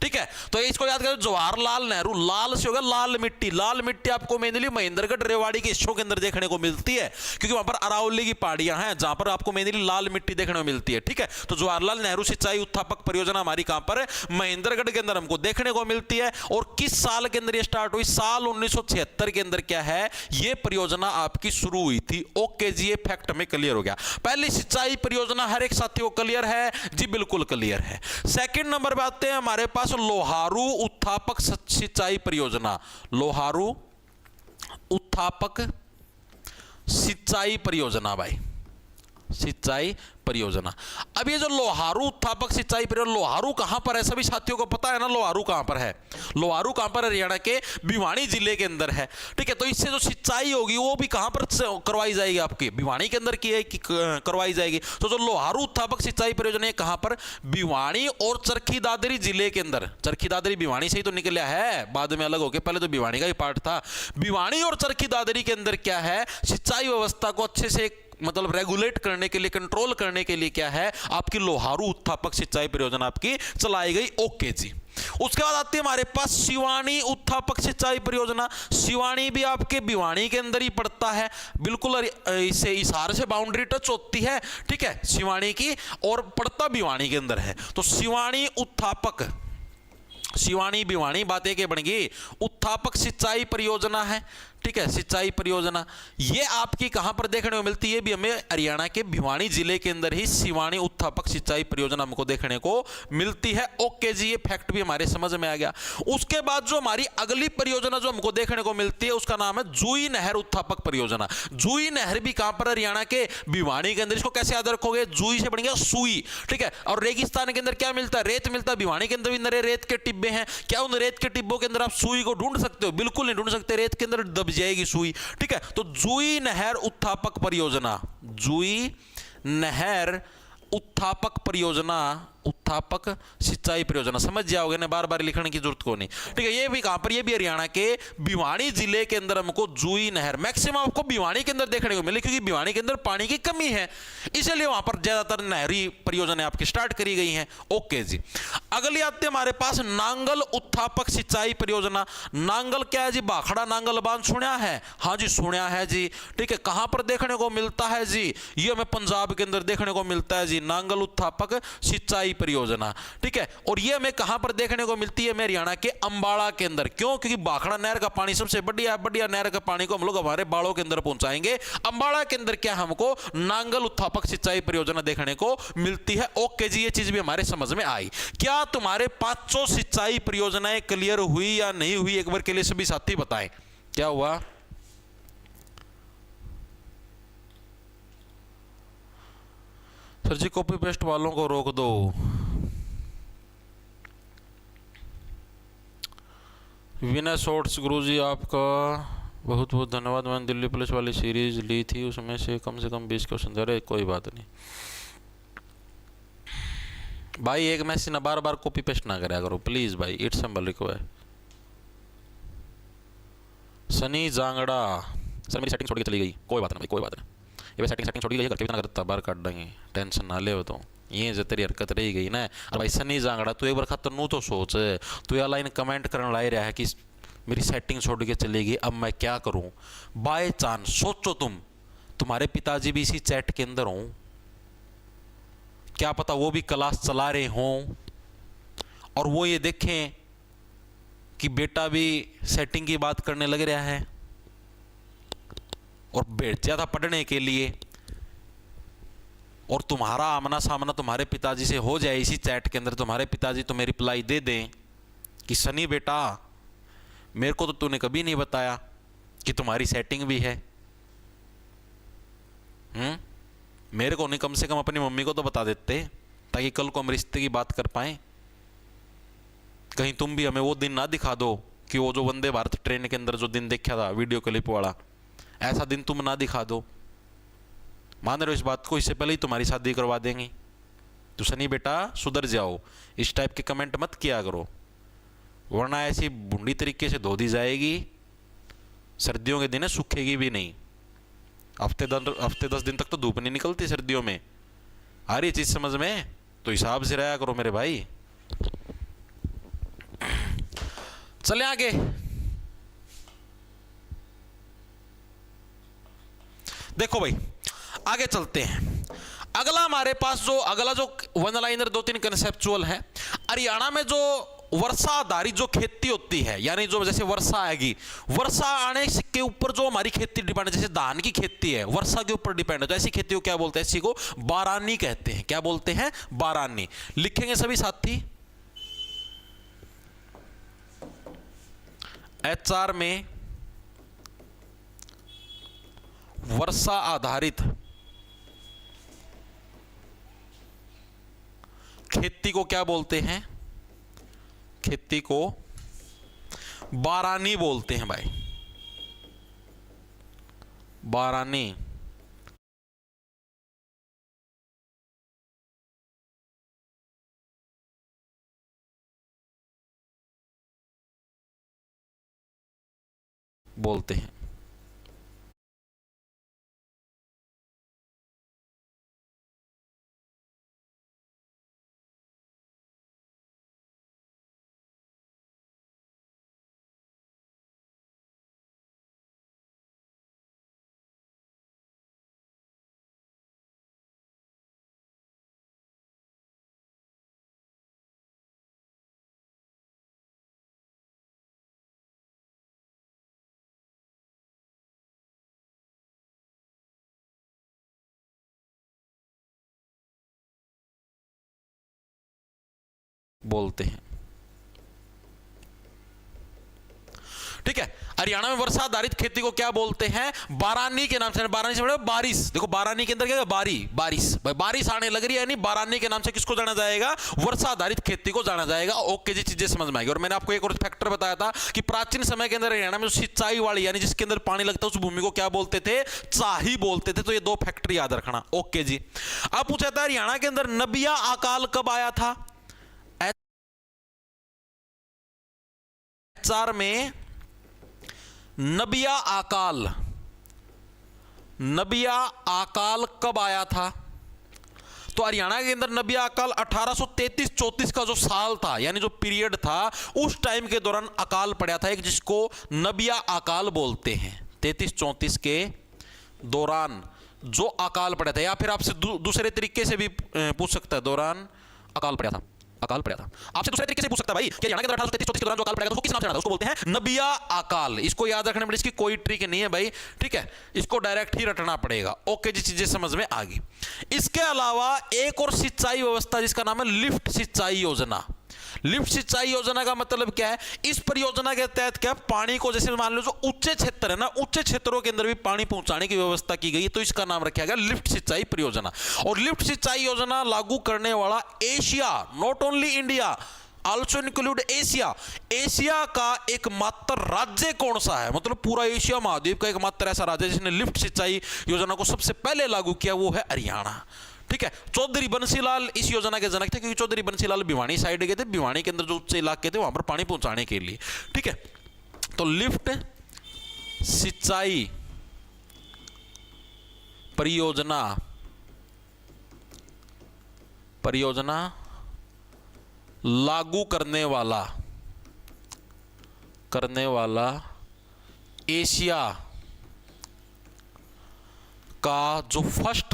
ठीक है, तो इसको याद करो, जवाहरलाल नेहरू, लाल से होगा लाल मिट्टी। लाल मिट्टी आपको मेनली महेंद्रगढ़ रेवाड़ी के हिस्सों के अंदर देखने को मिलती है, क्योंकि वहां पर अरावली की पहाड़ियां हैं जहां पर आपको मेनली लाल मिट्टी देखने को मिलती है। ठीक है, तो जवाहरलाल नेहरू सिंचाई उत्थापक परियोजना हमारी कहां पर है? महेंद्रगढ़ के अंदर हमको देखने को मिलती है। और किस साल के अंदर ये स्टार्ट हुई? साल 1976 के अंदर क्या है, ये परियोजना आपकी शुरू हुई थी। ओके जी, ये फैक्ट हमें क्लियर हो गया। पहली सिंचाई परियोजना हर एक साथी को क्लियर है? जी बिल्कुल क्लियर है। सेकंड नंबर पे आते हैं हमारे पास लोहारू उत्थापक सिंचाई परियोजना। लोहारू उत्थापक सिंचाई परियोजना भाई, सिंचाई परियोजना। अब ये जो लोहारू उत्थापक सिंचाई परियोजना, लोहारू कहां पर है? सभी साथियों को पता है ना लोहारू कहां पर है? लोहारू कहां पर है? हरियाणा के भिवानी जिले के अंदर है। ठीक है, तो इससे जो सिंचाई होगी वो भी कहां पर करवाई जाएगी? आपकी भिवानी के अंदर की है कि करवाई जाएगी? तो जो लोहारू उत्थापक सिंचाई परियोजना है कहां पर? भिवानी और चरखी दादरी जिले के अंदर। चरखी दादरी भिवानी से ही तो निकला है, बाद में अलग हो गया, पहले तो भिवानी का ही पार्ट था। भिवानी और चरखी दादरी के अंदर क्या है? सिंचाई व्यवस्था को अच्छे से मतलब रेगुलेट करने के लिए, कंट्रोल करने के लिए क्या है? आपकी लोहारू उत्थापक सिंचाई परियोजना आपकी चलाई गई। ओके जी। उसके बाद आती है हमारे पास शिवानी उत्थापक सिंचाई परियोजना। शिवानी भी आपके भिवानी के अंदर ही पड़ता है, बिल्कुल इससे हिसार से बाउंड्री टच होती है। ठीक है, शिवानी की, और पड़ता भिवानी के अंदर है। तो शिवानी उत्थापक, शिवानी भिवानी बातें के बन गई, उत्थापक सिंचाई परियोजना है। ठीक है, सिंचाई परियोजना ये आपकी कहां पर देखने को मिलती है? भी हमें हरियाणा के भिवानी जिले के अंदर ही शिवानी उत्थापक सिंचाई परियोजना हमको देखने को मिलती है। ओके जी, ये फैक्ट भी हमारे समझ में आ गया। उसके बाद जो हमारी अगली परियोजना जो हमको देखने को मिलती है उसका नाम है जुई नहर उत्थापक परियोजना। जुई नहर भी कहां पर? हरियाणा के भिवानी के अंदर। इसको कैसे याद रखोगे? जुई से बनेगा सुई। ठीक है, और रेगिस्तान के अंदर क्या मिलता है? रेत मिलता है। भिवानी के अंदर भी नरे रेत के टिब्बे हैं। क्या उन रेत के टिब्बों के अंदर आप सुई को ढूंढ सकते हो? बिल्कुल नहीं ढूंढ सकते, रेत के अंदर दब जाएगी सुई। ठीक है, तो जुई नहर उत्थापक परियोजना, जुई नहर उत्थापक परियोजना, उत्थापक सिंचाई परियोजना, समझ जाओगे ना, बार बार लिखने की जरूरत को नहीं। ठीक है, ये भी कहां पर? ये भी हरियाणा के भिवानी जिले के अंदर हमको जुई नहर मैक्सिमम आपको भिवानी के अंदर देखने को मिले, क्योंकि भिवानी के अंदर पानी की कमी है, इसलिए वहां पर ज्यादातर नहरी परियोजनाएं आपकी स्टार्ट करी गई हैं। ओके जी। अगली आती है हमारे पास नांगल उत्थापक सिंचाई परियोजना। नांगल क्या है जी? भाखड़ा नांगल बांध सुना है? हाँ जी, सुना है जी। ठीक है, कहां पर देखने को मिलता है जी? ये हमें पंजाब के अंदर देखने को मिलता है जी, नांगल उत्थापक सिंचाई परियोजना। ठीक है, और ये हमें कहां पर देखने को मिलती है? हरियाणा के अंबाला के अंदर। क्यों? क्योंकि भाखड़ा नहर का पानी सबसे बढ़िया नहर का पानी को हम लोग हमारे बाड़ों के अंदर पहुंचाएंगे। अंबाला के अंदर क्या हमको नांगल उत्थापक सिंचाई परियोजना देखने को मिलती है। ओके जी, ये चीज भी हमारे समझ में आई। क्या तुम्हारे पांचों सिंचाई परियोजनाएं क्लियर हुई या नहीं हुई? एक बार के लिए सभी साथी बताएं, क्या हुआ? सर जी कॉपी पेस्ट वालों को रोक दो। विनय शॉर्ट्स गुरुजी आपका बहुत बहुत धन्यवाद। मैंने दिल्ली पुलिस वाली सीरीज ली थी, उसमें से कम 20 क्वेश्चन दे रहे। कोई बात नहीं भाई, एक मैसेज ना बार बार कॉपी पेस्ट ना करा करो प्लीज भाई, it's simple request. Sunny Jangra, sir मेरी सेटिंग छोड़ के चली गई। कोई बात नहीं भाई, कोई बात नहीं, ये सेटिंग छोड़ के गई, घर के भी ना करता, बाहर काट देंगे, टेंशन ना ले। तो ये जो तेरी हरकत रही गई ना। और भाई सनी जांगड़ा, तू एक बार खातर नू तो सोच, तू यह लाइन कमेंट करने ला रहा है कि मेरी सेटिंग छोड़ के चली गई, अब मैं क्या करूं? बाय चांस सोचो तुम्हारे पिताजी भी इसी चैट के अंदर हों, क्या पता वो भी क्लास चला रहे हों और वो ये देखें कि बेटा भी सेटिंग की बात करने लग रहा है और बैठ था पढ़ने के लिए, और तुम्हारा आमना सामना तुम्हारे पिताजी से हो जाए इसी चैट के अंदर, तुम्हारे पिताजी तुम्हें रिप्लाई दे दें कि सनी बेटा मेरे को तो तूने कभी नहीं बताया कि तुम्हारी सेटिंग भी है। मेरे को नहीं, कम से कम अपनी मम्मी को तो बता देते, ताकि कल को हम रिश्ते की बात कर पाए। कहीं तुम भी हमें वो दिन ना दिखा दो कि वो जो वंदे भारत ट्रेन के अंदर जो दिन देखा था वीडियो क्लिप वाला, ऐसा दिन तुम ना दिखा दो। मान रहे हो इस बात को? इससे पहले ही तुम्हारी शादी करवा देंगे। तो सनी बेटा सुधर जाओ, इस टाइप के कमेंट मत किया करो, वरना ऐसी बुंडी तरीके से धो दी जाएगी, सर्दियों के दिन है सूखेगी भी नहीं। हफ्ते 10 दिन तक तो धूप नहीं निकलती सर्दियों में। आ रही चीज समझ में? तो हिसाब से रहा करो मेरे भाई। चले आगे। देखो भाई आगे चलते हैं। अगला हमारे पास जो वन लाइनर 2-3 कंसेप्चुअल है। हरियाणा में जो वर्षा आधारित जो खेती होती है, यानी जो जैसे वर्षा आएगी, वर्षा आने के ऊपर जो हमारी खेती डिपेंड है, जैसे धान की खेती है वर्षा के ऊपर डिपेंड है, तो ऐसी खेती को क्या बोलते हैं? इसी को बारानी कहते हैं। क्या बोलते हैं? बारानी। लिखेंगे सभी साथी। HR में वर्षा आधारित खेती को क्या बोलते हैं? खेती को बारानी बोलते हैं भाई, बारानी। बोलते हैं। बोलते हैं, ठीक है। हरियाणा में वर्षा आधारित खेती को क्या बोलते हैं? बारानी के नाम से। बारानी से मतलब बारिश। देखो बारानी के अंदर क्या है? बारिश। भाई बारिश आने लग रही है, यानी बारानी के नाम से किसको जाना जाएगा? वर्षा आधारित खेती को जाना जाएगा। ओके जी, चीजें समझ में आएगी। और मैंने आपको एक और फैक्टर बताया था कि प्राचीन समय के अंदर हरियाणा में सिंचाई वाली यानी जिसके अंदर पानी लगता है उस भूमि को क्या बोलते थे? चाही बोलते थे। तो ये 2 फैक्टर याद रखना। ओके जी। अब पूछा था हरियाणा के अंदर नबिया अकाल कब आया था? 4 में नबिया अकाल कब आया था? तो हरियाणा के अंदर नबिया अकाल 1833-34 का जो साल था, यानी जो पीरियड था, उस टाइम के दौरान अकाल पड़ा था एक, जिसको नबिया अकाल बोलते हैं। 33-34 के दौरान जो अकाल पड़ा था, या फिर आपसे दूसरे तरीके से भी पूछ सकता है, दौरान अकाल पड़ा था। आपसे दूसरे तरीके से पूछ सकता है भाई कि हरियाणा के अंदर 1833-34 के दौरान जो अकाल पड़ा था उसको किस नाम से जाना था? उसको बोलते हैं नबिया अकाल। इसको याद रखने में इसकी कोई ट्रिक नहीं है भाई, ठीक है। इसको डायरेक्ट ही रटना पड़ेगा। ओके जी, चीजें समझ में आ गई। इसके अलावा एक और सिंचाई व्यवस्था जिसका नाम है लिफ्ट सिंचाई योजना। लिफ्ट सिंचाई योजना का मतलब क्या है? इस परियोजना के तहत क्या पानी को, जैसे मान लो जो ऊंचे क्षेत्र है ना, ऊंचे क्षेत्रों के अंदर भी पानी पहुंचाने की व्यवस्था की गई है, तो इसका नाम रखा गया लिफ्ट सिंचाई परियोजना। और लिफ्ट सिंचाई योजना लागू करने वाला Asia, not only India, also include Asia का एकमात्र राज्य कौन सा है? मतलब पूरा एशिया महाद्वीप का एकमात्र ऐसा राज्य जिसने लिफ्ट सिंचाई योजना को सबसे पहले लागू किया, वो है हरियाणा, ठीक है। चौधरी बंसीलाल इस योजना के जनक थे, क्योंकि चौधरी बंसीलाल भिवानी साइड गए थे, भिवानी के अंदर जो उच्च इलाके थे वहां पर पानी पहुंचाने के लिए, ठीक है। तो लिफ्ट सिंचाई परियोजना लागू करने वाला एशिया का जो फर्स्ट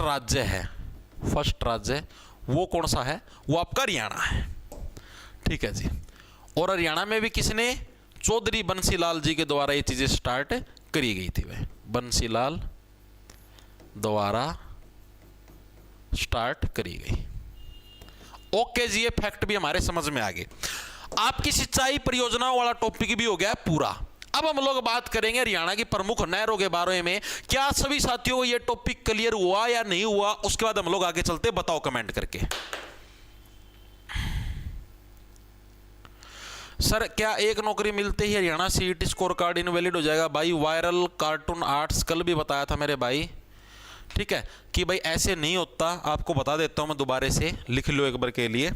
राज्य वो कौन सा है? वो आपका हरियाणा है, ठीक है जी। और हरियाणा में भी किसने? चौधरी बंसीलाल जी के द्वारा ये चीजें स्टार्ट करी गई थी, वह बंसीलाल द्वारा स्टार्ट करी गई। ओके जी, ये फैक्ट भी हमारे समझ में आ गए। आपकी सिंचाई परियोजनाओं वाला टॉपिक भी हो गया पूरा। अब हम लोग बात करेंगे हरियाणा की प्रमुख नहरों के बारे में। क्या सभी साथियों को यह टॉपिक क्लियर हुआ या नहीं हुआ? उसके बाद हम लोग आगे चलते, बताओ कमेंट करके। सर क्या एक नौकरी मिलते ही Haryana CET score card invalid हो जाएगा? भाई वायरल कार्टून आर्ट्स कल भी बताया था मेरे भाई, ठीक है, कि भाई ऐसे नहीं होता। आपको बता देता हूं मैं दोबारा से, लिख लो एक बार के लिए।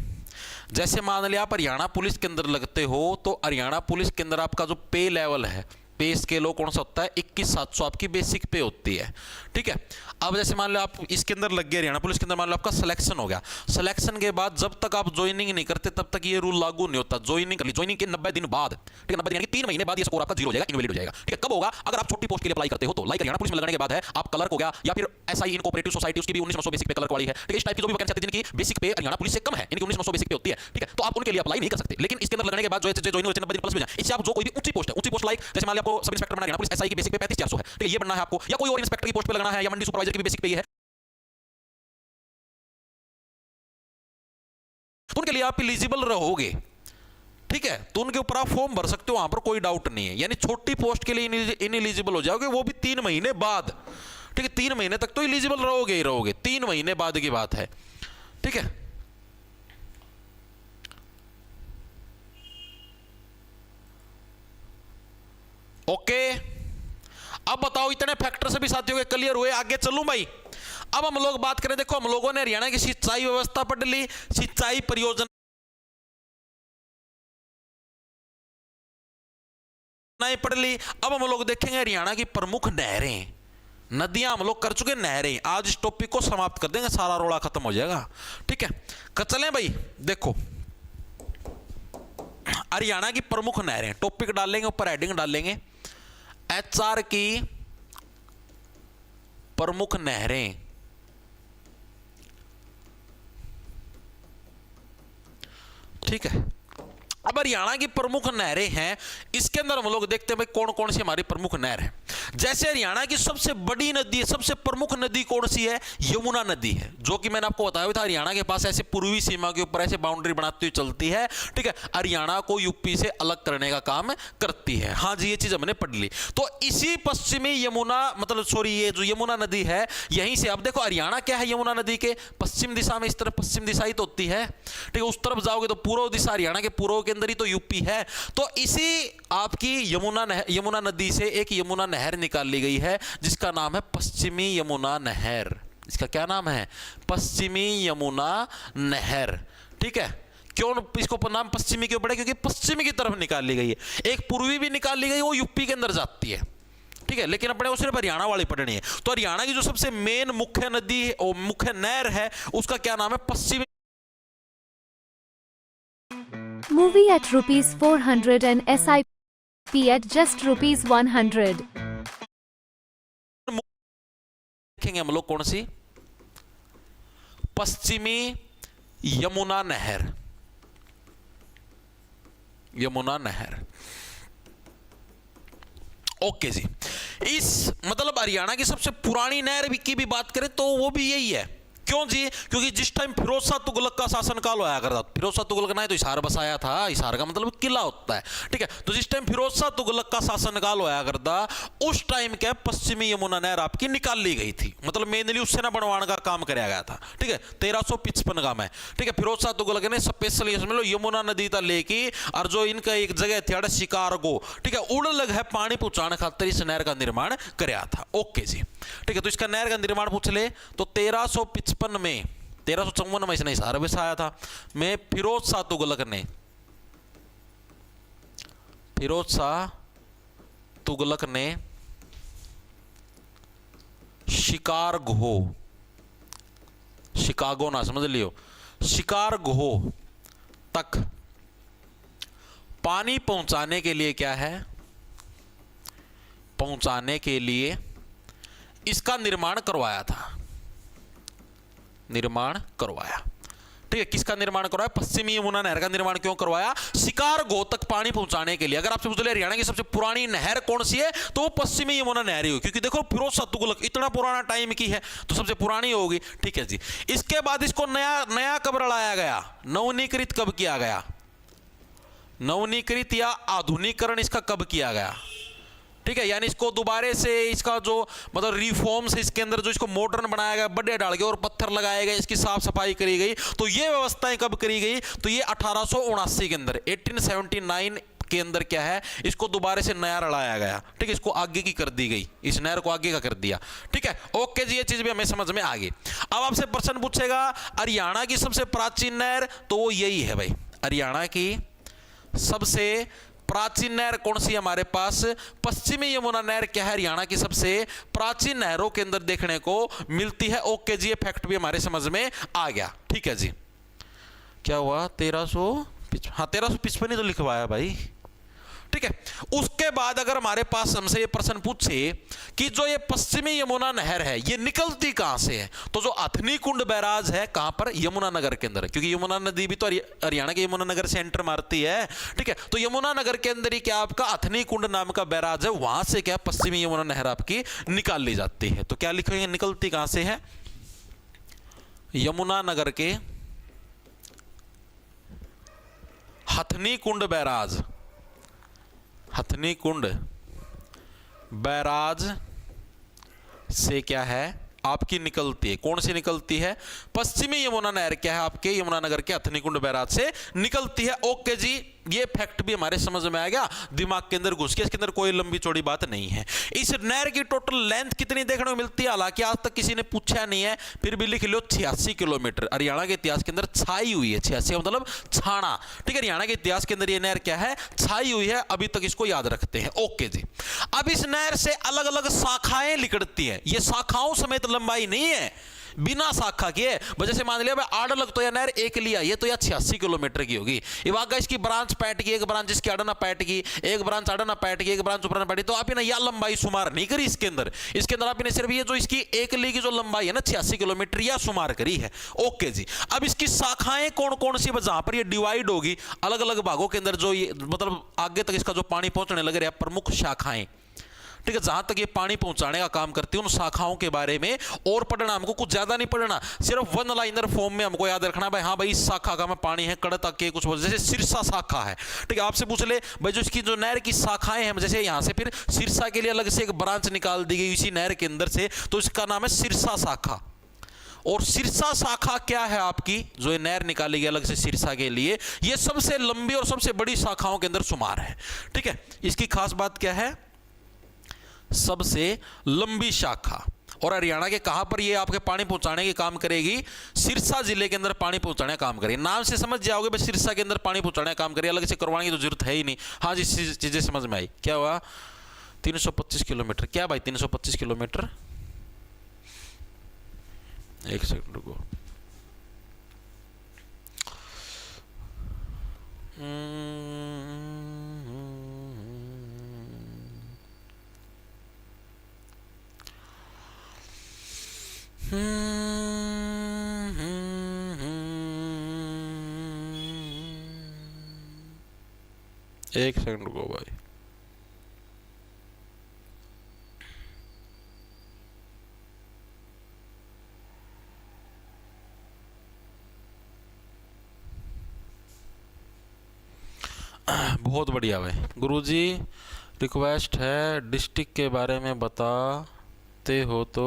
जैसे मान लिया आप हरियाणा पुलिस के अंदर लगते हो, तो हरियाणा पुलिस के अंदर आपका जो पे लेवल है, पे स्केल कौन सा होता है? 21,700 आपकी बेसिक पे होती है, ठीक है। अब जैसे मान लो आप इसके अंदर लग गए हरियाणा पुलिस के अंदर, मान लो आपका सिलेक्शन हो गया। सिलेक्शन के बाद जब तक आप ज्वाइनिंग नहीं करते तब तक ये रूल लागू नहीं होता। ज्वाइनिंग के 90 दिन बाद, ठीक है, 90 दिन यानी 3 महीने बाद ये स्कोर आपका 0 हो जाएगा, इनवैलिड हो जाएगा, ठीक है। कब होगा? अगर आप छोटी पोस्ट के लिए अप्लाई करते हो, तो लाइक हरियाणा पुलिस में लगने के बाद है, आप क्लर्क हो गया, या फिर एसआई इन कोऑपरेटिव सोसाइटी, उसकी भी 19,900 बेसिक पे क्लर्क वाली है, ठीक है। इस टाइप की जो भी वैकेंसी आती है जिनकी बेसिक पे हरियाणा पुलिस से कम है, इनकी 19,900 बेसिक पे होती है, ठीक है, तो आप उनके लिए अप्लाई नहीं कर सकते। लेकिन इसके अंदर लगने के बाद जो ज्वाइनिंग होती है 90 दिन प्लस में जाए, इससे आप जो कोई भी ऊंची पोस्ट लाइक जैसे मान लिया आपको सब इंस्पेक्टर बनाना है, पुलिस एसआई की बेसिक पे 35,400 है, ठीक है, ये बनना है आपको, या कोई और इंस्पेक्टर की पोस्ट पे लगना है, या मंडी सुपरवाइजर की भी बेसिक पे है, तो उनके लिए आप एलिजिबल रहोगे, ठीक है। तो उनके ऊपर आप फॉर्म भर सकते हो, वहां पर कोई डाउट नहीं है। यानी छोटी पोस्ट के लिए इनएलिजिबल हो जाओगे, वो भी 3 महीने बाद, ठीक है। 3 महीने तक तो एलिजिबल रहोगे ही रहोगे, 3 महीने बाद की बात है, ठीक है। ओके, अब बताओ इतने फैक्टर सभी साथियों के क्लियर हुए? आगे चलूं भाई। अब हम लोग बात करें, देखो हम लोगों ने हरियाणा की सिंचाई व्यवस्था पढ़ ली, सिंचाई परियोजना पढ़ ली। अब हम लोग देखेंगे हरियाणा की प्रमुख नहरें, नदियां हम लोग कर चुके, नहरें। आज इस टॉपिक को समाप्त कर देंगे, सारा रोड़ा खत्म हो जाएगा। ठीक है, चलें भाई। देखो हरियाणा की प्रमुख नहरें, टॉपिक डालेंगे ऊपर, हेडिंग डालेंगे एचआर की प्रमुख नहरें। ठीक है, अब हरियाणा की प्रमुख नहरें हैं, इसके अंदर हम लोग देखते हैं भाई कौन कौन सी हमारी प्रमुख नहर है। जैसे हरियाणा की सबसे बड़ी नदी है, सबसे प्रमुख नदी कौन सी है? यमुना नदी है, जो कि मैंने आपको बताया था हरियाणा के पास ऐसे पूर्वी सीमा के ऊपर ऐसे बाउंड्री बनाती हुई चलती है। ठीक है, हरियाणा को यूपी से अलग करने का काम करती है। हाँ जी, ये चीज हमने पढ़ ली। तो इसी पश्चिमी यमुना, मतलब सॉरी, ये जो यमुना नदी है, यहीं से अब देखो हरियाणा क्या है, यमुना नदी के पश्चिम दिशा में, इस तरफ पश्चिम दिशा ही तो होती है। ठीक है, उस तरफ जाओगे तो पूर्व दिशा, हरियाणा के पूर्व के अंदर ही तो यूपी है। तो इसी आपकी यमुना नदी से एक यमुना नहर निकाल ली गई है, जिसका नाम है पश्चिमी यमुना नहर। इसका क्या नाम है? पश्चिमी यमुना नहर। ठीक है, क्यों इसको नाम पश्चिमी क्यों पड़ा? क्योंकि पश्चिमी की तरफ निकाल ली गई है। एक पूर्वी भी निकाल ली गई, वो यूपी के अंदर जाती है। ठीक है, लेकिन अपने को सिर्फ हरियाणा वाली पढ़नी है। तो हरियाणा की जो सबसे मेन मुख्य नदी और मुख्य नहर है, उसका क्या नाम है? पश्चिमी। Movie at ₹400 and SIP at just ₹100. देखेंगे हम लोग कौन सी? पश्चिमी यमुना नहर। यमुना नहर, ओके जी। इस मतलब हरियाणा की सबसे पुरानी नहर की भी बात करें तो वो भी यही है। क्यों जी? क्योंकि जिस टाइम फिरोज शाह तुगलक का शासनकाल होया करता, फिरोज शाह तुगलक ने तो हिसार बसाया था, हिसार का मतलब किला होता है। ठीक है, तो जिस टाइम फिरोज शाह तुगलक का शासनकाल होया करता, उस टाइम क्या पश्चिमी यमुना नहर आपकी निकाल ली गई थी। मतलब मेनली उससे ना बनवाने का काम कराया गया था। ठीक है, 1355 का में। ठीक है, फिरोज शाह तुगलक ने स्पेशली इसमें यमुना नदी तक लेके, और जो इनका एक जगह थी शिकारगो, ठीक है, उड़ लग है पानी पहुंचाने खातिर इस नहर का निर्माण कराया था। ओके जी। ठीक है, तो इसका नहर का निर्माण पूछ ले तो 1355 में, 1354 में इसने हिसार बसाया था। में फिरोज शाह तुगलक ने शिकागो ना समझ लियो, शिकारगो तक पानी पहुंचाने के लिए क्या है? पहुंचाने के लिए इसका निर्माण करवाया था। निर्माण करवाया। ठीक है, किसका निर्माण करवाया? पश्चिमी यमुना नहर का निर्माण क्यों करवाया? शिकारगो तक पानी पहुंचाने के लिए। अगर आपसे पूछ ले हरियाणा की सबसे पुरानी नहर कौन सी है, तो वो पश्चिमी यमुना नहर ही होगी, क्योंकि देखो फिरोज शाह तुगलक इतना पुराना टाइम की है, तो सबसे पुरानी होगी। ठीक है जी। इसके बाद इसको नया कब रलाया गया? नवनीकृत कब किया गया? नवनीकृत या आधुनिकरण इसका कब किया गया? ठीक है, यानी इसको दोबारे से इसका जो मतलब रिफॉर्म्स, इसके अंदर जो इसको मॉडर्न बनाया गया, बड़े डाल के और पत्थर लगाए गए, इसकी साफ सफाई करी गई। तो ये व्यवस्थाएं कब करी गई? तो ये 1879 के अंदर, 1879 के अंदर क्या है, इसको दोबारा से नया रलाया गया। ठीक है, इसको आगे की कर दी गई, इस नहर को आगे का कर दिया। ठीक है, ओके जी, ये चीज भी हमें समझ में आ गई। अब आपसे प्रश्न पूछेगा हरियाणा की सबसे प्राचीन नहर, तो वो यही है भाई। हरियाणा की सबसे प्राचीन नहर कौन सी हमारे पास? पश्चिमी यमुना नहर क्या है? हरियाणा की सबसे प्राचीन नहरों के अंदर देखने को मिलती है। ओके जी, ये फैक्ट भी हमारे समझ में आ गया। ठीक है जी, क्या हुआ? 1355 ही तो लिखवाया भाई। ठीक है, उसके बाद अगर हमारे पास हमसे ये प्रश्न पूछे कि जो ये पश्चिमी यमुना नहर है, ये निकलती कहां से है, तो जो अथनी कुंड बैराज है, कहां पर? यमुना नगर के अंदर, क्योंकि यमुना नदी भी तो हरियाणा के यमुना नगर से एंटर मारती है। ठीक है, तो यमुना नगर के अंदर ही क्या आपका अथनी कुंड नाम का बैराज है, वहां से क्या पश्चिमी यमुना नहर आपकी निकाल ली जाती है। तो क्या लिखेंगे? निकलती कहां से है? यमुना नगर के हथनी कुंड बैराज, हथनी कुंड बैराज से क्या है आपकी निकलती है। कौन सी निकलती है? पश्चिमी यमुना नहर क्या है आपके यमुना नगर के हथनी कुंड बैराज से निकलती है। ओके जी, ये फैक्ट भी हमारे समझ में आ गया, दिमाग के अंदर घुस के, इसके अंदर कोई लंबी चौड़ी बात नहीं है। इस नहर की टोटल लेंथ कितनी देखने को मिलती है, हालांकि आज तक किसी ने पूछा नहीं है, फिर भी लिख लो 86 किलोमीटर। हरियाणा के इतिहास के अंदर छाई हुई है, 86 का मतलब छाना, ठीक है। हरियाणा के इतिहास के अंदर ये नहर क्या है, छाई हुई है, अभी तक इसको याद रखते हैं। ओके जी। अब इस नहर से अलग अलग शाखाएं निकलती हैं, ये शाखाओं समेत लंबाई नहीं है, बिना शाखा के वजह से मान लिया भाई आड़लग तो या नहर एक लिया, ये तो या 86 किलोमीटर की होगी। इवागा इसकी ब्रांच पैट की, एक ब्रांच इसकी आड़ना पैट की, एक ब्रांच आड़ना पैट की, एक ब्रांच ऊपर पैट की, तो आप या लंबाई शुमार नहीं करी इसके अंदर आपने सिर्फ ये जो इसकी एक ली की जो लंबाई है ना 86 किलोमीटर या शुमार करी है। ओके जी। अब इसकी शाखाएं कौन कौन सी, जहां पर ये डिवाइड होगी अलग अलग भागों के अंदर, जो ये मतलब आगे तक इसका जो पानी पहुंचने लग रहा है, प्रमुख शाखाएं, ठीक है, जहां तक ये पानी पहुंचाने का काम करती है, उन शाखाओं के बारे में और पढ़ना, हमको कुछ ज्यादा नहीं पढ़ना, सिर्फ वन लाइनर फॉर्म में हमको याद रखना भाई, हाँ भाई इस शाखा का में पानी है, कड़ तक के कुछ जैसे सिरसा शाखा है, ठीक है। आपसे पूछ ले भाई जो इसकी जो नहर की शाखाएं हैं, जैसे यहां से फिर सिरसा के लिए अलग से एक ब्रांच निकाल दी गई इसी नहर के अंदर से, तो इसका नाम है सिरसा शाखा। और सिरसा शाखा क्या है आपकी, जो ये नहर निकाली गई अलग से सिरसा के लिए, ये सबसे लंबी और सबसे बड़ी शाखाओं के अंदर शुमार है, ठीक है। इसकी खास बात क्या है, सबसे लंबी शाखा। और हरियाणा के कहां पर ये आपके पानी पहुंचाने के काम करेगी, सिरसा जिले के अंदर पानी पहुंचाने का काम करेगी। नाम से समझ जाओगे भाई सिरसा के अंदर पानी पहुंचाने का काम करेगी, अलग से करवाने की तो जरूरत है ही नहीं। हाँ जी, चीजें समझ में आई। क्या हुआ, 325 किलोमीटर, क्या भाई 325 किलोमीटर, एक सेकंड रुको। एक सेकंड रुको भाई। बहुत बढ़िया भाई। गुरुजी रिक्वेस्ट है, डिस्ट्रिक्ट के बारे में बताते हो तो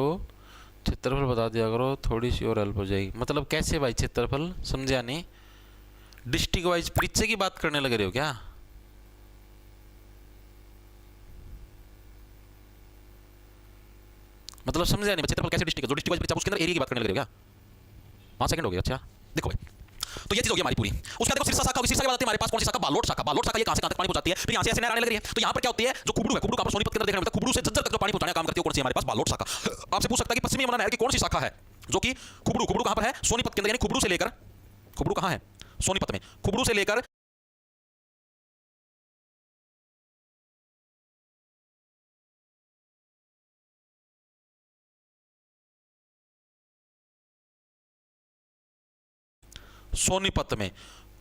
क्षेत्रफल बता दिया करो, थोड़ी सी और हेल्प हो जाएगी। मतलब कैसे भाई क्षेत्रफल, समझा नहीं, डिस्ट्रिक्ट वाइज परीक्षा की बात करने लग रहे हो क्या? मतलब समझा नहीं, क्षेत्रफल कैसे डिस्ट्रिक्ट, जो डिस्ट्रिक्ट वाइज परीक्षा उसके अंदर एरिया की बात करने लग रहे हो क्या? 5 सेकंड हो गया। अच्छा देखो भाई, तो ये चीज हो गई हमारी पूरी। उसका देखो सिरसा शाखा होगी, सिरसा के बाद आती है हमारे पास कौन सी शाखा, बालोट शाखा। बालोट शाखा ये कहां से कहां तक पानी पहुंचाती है, फिर यहां से ऐसे नहर आने लग रही है, तो यहां पर क्या होती है, जो खुबड़ू है, खुबड़ू का पर सोनीपत के अंदर देखने मिलता है, खुबड़ू से झज्जर तक जो पानी पहुंचाने का काम करती है कौन सी, हमारे पास बालोट शाखा। आपसे पूछ सकता है कि पश्चिमी यमुना नहर की कौन सी शाखा है, जो कि खुबड़ू, खुबड़ू कहां पर है, सोनीपत के अंदर, यानी खुबड़ू से लेकर, खुबड़ू कहां है, सोनीपत में, खुबड़ू से लेकर सोनीपत में,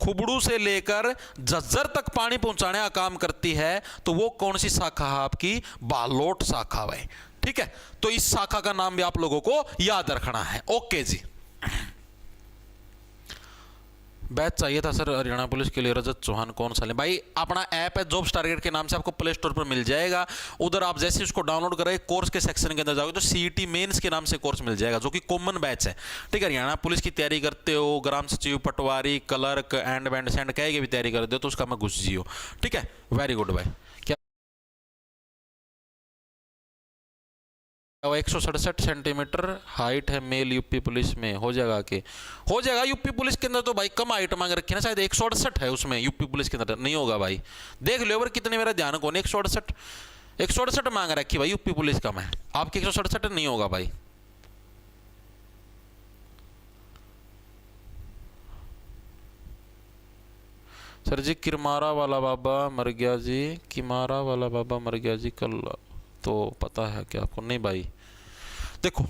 खुबड़ू से लेकर झज्जर तक पानी पहुंचाने का काम करती है, तो वो कौन सी शाखा है आपकी, बालोट शाखा है, ठीक है। तो इस शाखा का नाम भी आप लोगों को याद रखना है। ओके जी। बैच चाहिए था सर हरियाणा पुलिस के लिए, रजत चौहान कौन सा लें? भाई अपना ऐप है जॉब्स टारगेट के नाम से, आपको प्ले स्टोर पर मिल जाएगा, उधर आप जैसे उसको डाउनलोड करें, कोर्स के सेक्शन के अंदर जाओगे तो सीईटी मेंस के नाम से कोर्स मिल जाएगा, जो कि कॉमन बैच है, ठीक है। हरियाणा पुलिस की तैयारी करते हो, ग्राम सचिव, पटवारी, क्लर्क, एंड बैंड सेंड कहे की भी तैयारी करते हो, तो उसका मैं घुस जियो, ठीक है। वेरी गुड भाई। क्या 167 सेंटीमीटर हाइट है मेल यूपी पुलिस में, हो जाएगा कि हो जाएगा यूपी पुलिस के अंदर, तो भाई कम हाइट मांग रखी है ना, शायद 168 है उसमें, यूपी पुलिस के अंदर नहीं होगा भाई, देख लो कितने, मेरा ध्यान कौन, 168 मांग रखी भाई यूपी पुलिस का, मैं आपकी 167 नहीं होगा भाई। सर जी किरमारा वाला बाबा मर गया जी, किमारा वाला बाबा मर गया जी कल, तो पता है क्या आपको? नहीं भाई। देखो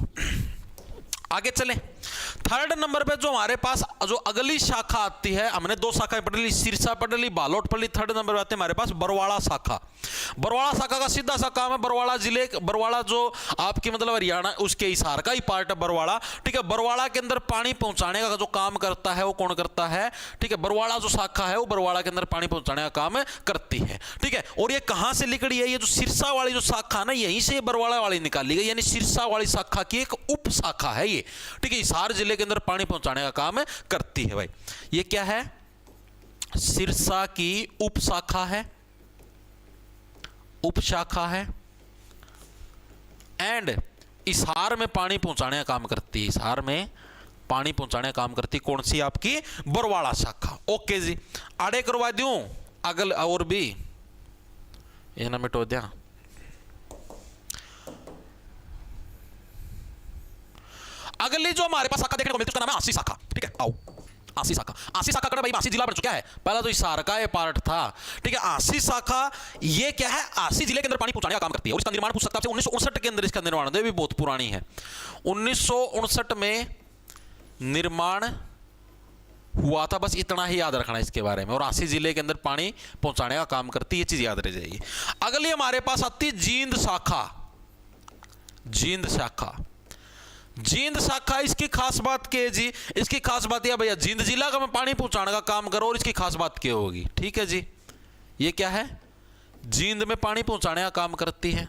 आगे चले, थर्ड नंबर पे जो हमारे पास जो अगली शाखा आती है, हमने 2 शाखाएं पढ़ ली, सिरसा पढ़ ली, बालोट पढ़ ली, थर्ड नंबर पे आते हैं हमारे पास बरवाड़ा शाखा। बरवाड़ा शाखा का सीधा सा काम है, बरवाड़ा जिले, बरवाड़ा जो आपकी मतलब हरियाणा उसके हिसार का ही पार्ट है बरवाड़ा, ठीक है। बरवाड़ा के अंदर पानी पहुंचाने का जो काम करता है वो कौन करता है, ठीक है। बरवाड़ा जो शाखा है वो बरवाड़ा के अंदर पानी पहुंचाने का काम करती है, ठीक है। और ये कहां से निकली है, ये जो सिरसा वाली जो शाखा ना, यहीं से बरवाड़ा वाली निकाली गई, यानी सिरसा वाली शाखा की एक उप शाखा है ये, ठीक है। हिसार जिले के अंदर पानी पहुंचाने का काम करती है भाई। ये क्या है, सिरसा की उपशाखा है, उपशाखा है। एंड हिसार में पानी पहुंचाने का काम करती है, हिसार में पानी पहुंचाने का काम करती कौन सी? आपकी बरवाड़ा शाखा। ओके जी, आड़े करवा दूं अगल और भी ये ना मिटो दिया। अगली जो हमारे पास शाखा देखने को मिलती है उसका नाम है आसी शाखा। ठीक है, आओ आसी शाखा। आसी शाखा का भाई आसी जिला बन चुका है, पहला तो हिसार का ये पार्ट था। ठीक है, आसी शाखा ये क्या है? आसी जिले के अंदर पानी पहुंचाने का काम करती है और इसका निर्माण पूछ सकता है 1959 के अंदर इसका निर्माण है, भी बहुत पुरानी है। 1959 में निर्माण हुआ था, बस इतना ही याद रखना इसके बारे में। और आसी जिले के अंदर पानी पहुंचाने का काम करती है, ये चीज याद रह जाएगी। अगली हमारे पास आती है जींद शाखा। जींद शाखा, जींद शाखा इसकी खास बात क्या है जी? इसकी खास बात यह भैया जींद जिला का मैं पानी पहुंचाने का काम करो और इसकी खास बात क्या होगी? ठीक है जी, ये क्या है? जींद में पानी पहुंचाने का काम करती है।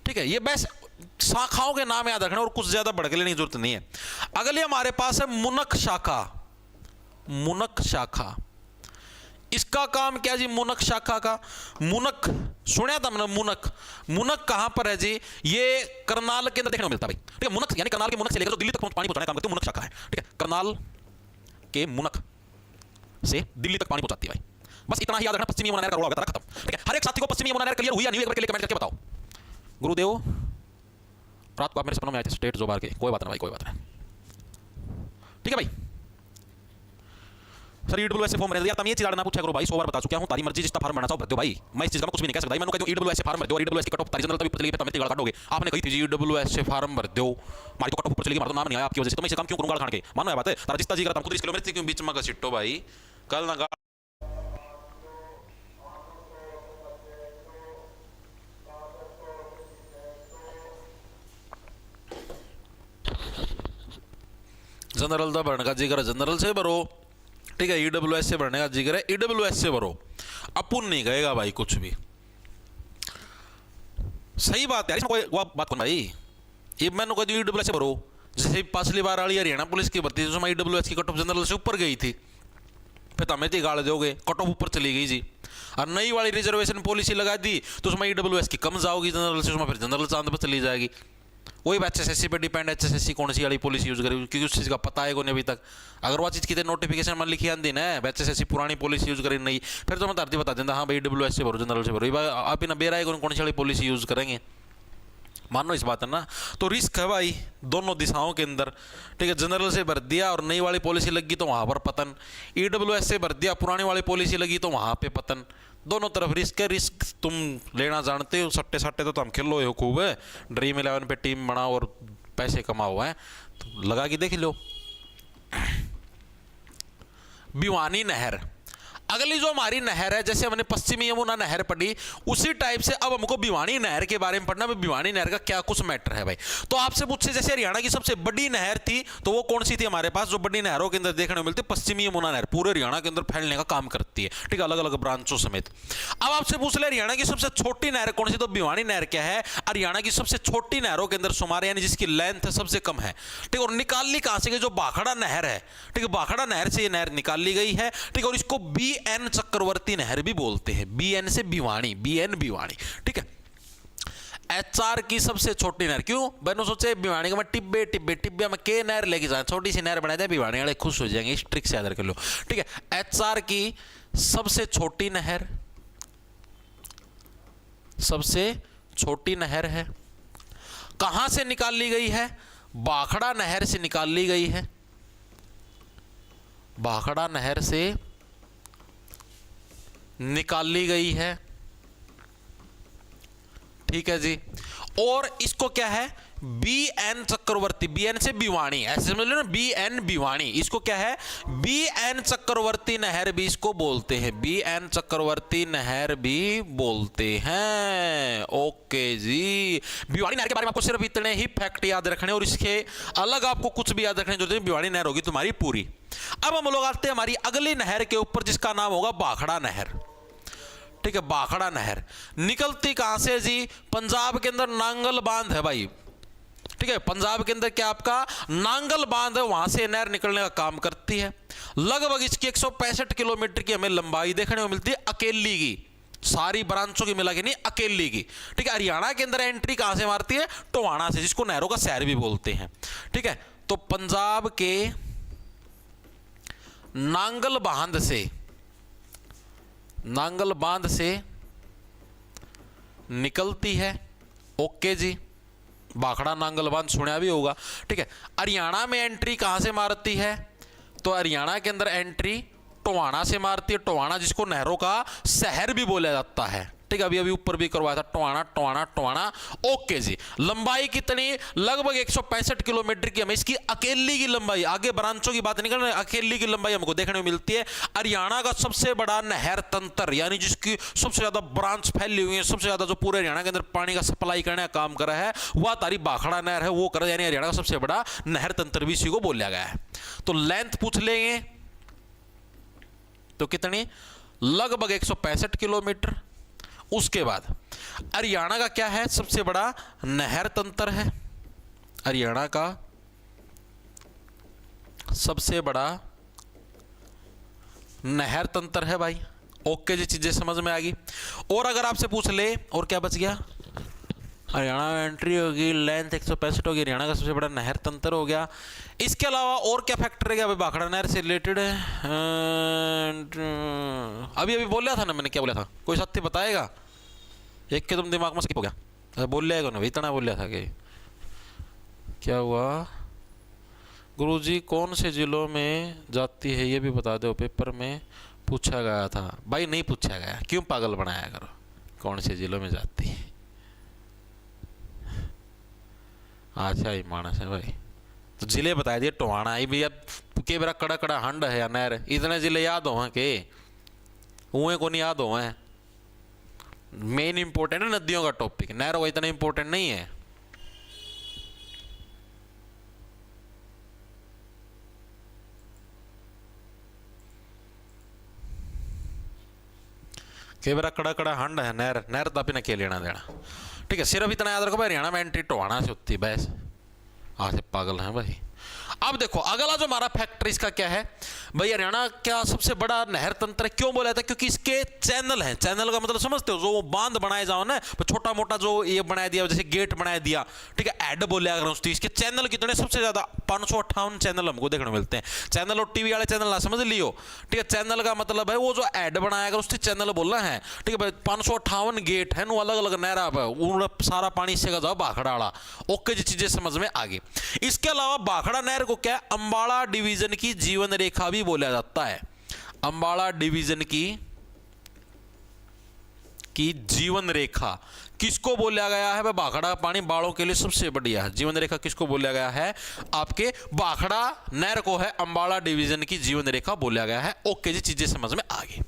ठीक है, ये बस शाखाओं के नाम याद रखना और कुछ ज्यादा बढ़ के लेने की जरूरत नहीं है। अगली हमारे पास है मुनक शाखा। मुनक शाखा, इसका काम क्या जी? मुनक शाखा का, मुनक सुना था मैंने। मुनक, मुनक कहां पर है जी? ये करनाल के अंदर देखने को मिलता है भाई। ठीक है, मुनक यानी करनाल के मुनक से लेकर जो दिल्ली तक पानी पहुंचाने का काम करती है, मुनक शाखा है। ठीक है, करनाल के मुनक से दिल्ली तक पानी पहुंचाती है भाई। बस इतना ही याद रखना, पश्चिमी यमुना नहर का रोल होगा, खत्म। ठीक है, हर एक साथी को पश्चिमी यमुना नहर क्लियर हुई या नहीं, एक बार के लिए कमेंट करके बताओ। गुरुदेव रात को आप मेरे सपनों में आए थे स्टेट जो बार के, कोई बात नहीं भाई, कोई बात नहीं। ठीक है भाई, सर ईडब्ल्यूएस फॉर्म भर दिया, तुम ये चीज ना पूछा करो भाई, 100 बार बता चुका हूं, तारी मर्जी जितना फॉर्म भरना चाहो भर दो भाई, मैं इस चीज का कुछ भी नहीं कह सकता। मैंने कहा ईडब्ल्यूएस फॉर्म भर दो और ईडब्ल्यूएस की कट ऑफ तारी जनरल तभी चलेगी, तब गाड़ काटोगे। आपने कही थी जी ईडब्ल्यूएस से फॉर्म भर दो, हमारी तो कट ऑफ ऊपर चलेगी, हमारा तो नाम नहीं आया आपकी वजह से, तो मैं इसे काम क्यों करूंगा खान के? मानो है बात है, तारा जितना जी करता हूं खुद 30 किलोमीटर क्यों बीच में का सिट्टो भाई, कल ना जनरल दा भरने का जिक्र जनरल से भरो। ठीक है, ईडब्ल्यूएस से भरने का जिक्र है, ईडब्ल्यूएस से भरो, अपुन नहीं कहेगा भाई कुछ भी। सही बात है, इसमें कोई बात कौन भाई? ये मैंने कहा ईडब्ल्यूएस से भरो, जैसे पिछली बार वाली हरियाणा पुलिस की भर्ती थी, उसमें ईडब्ल्यूएस की कट ऑफ जनरल से ऊपर गई थी, फिर तो हमें तो गाड़ दोगे, कट ऑफ ऊपर चली गई जी। और नई वाली रिजर्वेशन पॉलिसी लगा दी तो उसमें ईडब्ल्यूएस की कम जाओगी जनरल से, उसमें फिर जनरल चांद पर चली जाएगी। वही एचएसएससी पे डिपेंड है, एचएसएससी कौन सी वाली पॉलिसी यूज करेगी, क्योंकि उस चीज़ का पता है को नहीं अभी तक। अगर वो चीज़ कितने नोटिफिकेशन में लिखी आती ना, एचएसएससी पुरानी पॉलिसी यूज करेगी नहीं, फिर तो मैं धरती बता देता हाँ भाई ईडब्ल्यूएस से भरो, जनरल से भरो। आप इन बेरा कौन सी वाली पॉलिसी यूज करेंगे, मानो इस बात है ना। तो रिस्क है भाई दोनों दिशाओं के अंदर। ठीक है, जनरल से भर दिया और नई वाली पॉलिसी लगी तो वहां पर पतन, ईडब्ल्यूएस से भर दिया पुरानी वाली पॉलिसी लगी तो वहां पे पतन। दोनों तरफ रिस्क है, रिस्क तुम लेना जानते हो। सट्टे सट्टे तो तुम खेलो हो खूब है, ड्रीम 11 पे टीम बनाओ और पैसे कमाओ है, तो लगा के देख लो। भिवानी नहर, अगली जो हमारी नहर है, जैसे हमने पश्चिमी यमुना नहर पढ़ी उसी टाइप से अब हमको भिवानी नहर के बारे में पढ़ना। भिवानी नहर का क्या कुछ मैटर है भाई? तो आपसे पूछे जैसे हरियाणा की सबसे बड़ी नहर थी तो वो कौन सी थी हमारे पास? जो बड़ी नहरों के अंदर देखने को मिलती है पश्चिमी यमुना नहर, पूरे हरियाणा के अंदर फैलने का काम करती है। ठीक है, अलग अलग ब्रांचों समेत। अब आपसे पूछ ले हरियाणा की सबसे छोटी नहर कौन सी? तो भिवानी नहर क्या है? हरियाणा की सबसे छोटी नहरों के अंदर शुमार, यानी जिसकी लेंथ सबसे कम है। ठीक है, और निकाल ली कहां से गई? जो भाखड़ा नहर है। ठीक है, भाखड़ा नहर से ये नहर निकाल ली गई है। ठीक है, और इसको BN चक्रवर्ती नहर भी बोलते हैं, BN से भिवानी, BN भिवानी। ठीक है, HR की सबसे छोटी नहर, क्यों मैंने सोचे भिवानी का मैं टिब्बे टिब्बे टिब्बे में के नहर लेके जाए, छोटी सी नहर बना दे, भिवानी वाले खुश हो जाएंगे, इस ट्रिक से याद कर लो। ठीक है, HR की सबसे छोटी नहर, सबसे छोटी नहर है, कहां से निकाल ली गई है? भाखड़ा नहर से निकाल ली गई है, भाखड़ा नहर से निकाल ली गई है। ठीक है जी, और इसको क्या है? BN चक्रवर्ती, BN से भिवानी, ऐसे समझ लो ना, BN भिवानी, इसको क्या है? BN चक्रवर्ती नहर भी इसको बोलते हैं, BN चक्रवर्ती नहर भी बोलते हैं। ओके जी, भिवानी नहर के बारे में आपको सिर्फ इतने ही फैक्ट याद रखने और इसके अलग आपको कुछ भी याद रखने जो भिवानी नहर होगी तुम्हारी पूरी। अब हम लोग आते हैं हमारी अगली नहर के ऊपर जिसका नाम होगा भाखड़ा नहर। ठीक है, भाखड़ा नहर निकलती कहां से जी? पंजाब के अंदर नांगल बांध है भाई, ठीक है। पंजाब के अंदर क्या आपका नांगल बांध है, वहां से नहर निकलने का काम करती है। लगभग इसकी 165 किलोमीटर की हमें लंबाई देखने को मिलती है अकेली की, सारी ब्रांचों की मिला के नहीं, अकेली की। ठीक है। हरियाणा के अंदर एंट्री कहां से मारती है? टोहाना से, जिसको नहरों का शहर भी बोलते हैं। ठीक है। तो पंजाब के नांगल बांध से निकलती है। ओके जी, भाखड़ा नांगल बांध सुना भी होगा। ठीक है। हरियाणा में एंट्री कहां से मारती है? तो हरियाणा के अंदर एंट्री टोहाना से मारती है। टोहाना जिसको नहरों का शहर भी बोला जाता है। ठीक है। अभी ऊपर भी करवाया था, टोहाना। ओके जी। लंबाई कितनी? लगभग 165 किलोमीटर की हमें इसकी अकेली की लंबाई, आगे ब्रांचों की बात नहीं कर रहे, अकेली की लंबाई हमको देखने को मिलती है। हरियाणा का सबसे बड़ा नहर तंत्र, यानी जिसकी सबसे ज्यादा ब्रांच फैली हुई है, सबसे ज्यादा जो पूरे हरियाणा के अंदर पानी का सप्लाई करने का काम करा है, वह तारी भाखड़ा नहर है, वो करा। यानी हरियाणा का सबसे बड़ा नहर तंत्र भी इसी को बोला गया है। तो लेंथ पूछ लेंगे तो कितनी? लगभग 165 किलोमीटर। उसके बाद हरियाणा का क्या है? सबसे बड़ा नहर तंत्र है। हरियाणा का सबसे बड़ा नहर तंत्र है भाई। ओके जी, चीजें समझ में आ गई। और अगर आपसे पूछ ले और क्या बच गया? हरियाणा में एंट्री होगी, लेंथ 165 होगी, हरियाणा का सबसे बड़ा नहर तंत्र हो गया। इसके अलावा और क्या फैक्टर है क्या भाई भाखड़ा नहर से रिलेटेड है? अभी बोला था ना मैंने, क्या बोला था? कोई साथी बताएगा? एक के तुम दिमाग में स्किप हो गया, बोल लिया ना, इतना बोल लिया था कि क्या हुआ? गुरुजी कौन से जिलों में जाती है ये भी बता दो, पेपर में पूछा गया था। भाई नहीं पूछा गया, क्यों पागल बनाया करो? कौन से जिलों में जाती है? अच्छा ही मानस है भाई, तो जिले बता दिए। टोहाना ही भी, अब के बरा कड़ा कड़ा हंड है या नहर, इतने जिले याद हो के उए को नहीं याद हो हैं। मेन इंपोर्टेंट है नदियों का टॉपिक, नहर वो इतना इंपोर्टेंट नहीं है। के बरा कड़ा कड़ा हंड है, नहर तो अपने के लेना देना। ठीक है। सिर्फ इतना याद रखो भाई, हरियाणा में एंट्री टोहाना से होती है, बस। आज से पागल हैं भाई। अब देखो अगला जो हमारा फैक्टर इसका क्या है भाई? हरियाणा क्या सबसे बड़ा नहर तंत्र है? क्यों बोला था? क्योंकि इसके चैनल हैं। चैनल का मतलब समझते हो? जो बांध बनाए जाओ ना, छोटा मोटा जो ये बनाया दिया, जैसे गेट बनाया दिया। ठीक है। ऐड बोले अगर उसकी, इसके चैनल कितने? सबसे ज्यादा 558 चैनल हमको देखने को मिलते हैं। चैनल और टीवी वाले चैनल ना समझ लियो। ठीक है। चैनल का मतलब है वो जो ऐड बनाया अगर उसकी चैनल बोलना है। ठीक है भाई। 558 गेट है, अलग अलग नहरा है, सारा पानी से जाओ भाखड़ा वाला। ओके जी, चीजें समझ में आ गई। इसके अलावा भाखड़ा नहर को क्या अंबाला डिवीजन की जीवन रेखा भी बोला जाता है। अंबाला डिवीजन की जीवन रेखा किसको बोला गया है? भाखड़ा पानी बाड़ों के लिए सबसे बढ़िया है। जीवन रेखा किसको बोला गया है? आपके भाखड़ा नहर को है अंबाला डिवीजन की जीवन रेखा बोला गया है। ओके जी, चीजें समझ में आ गई।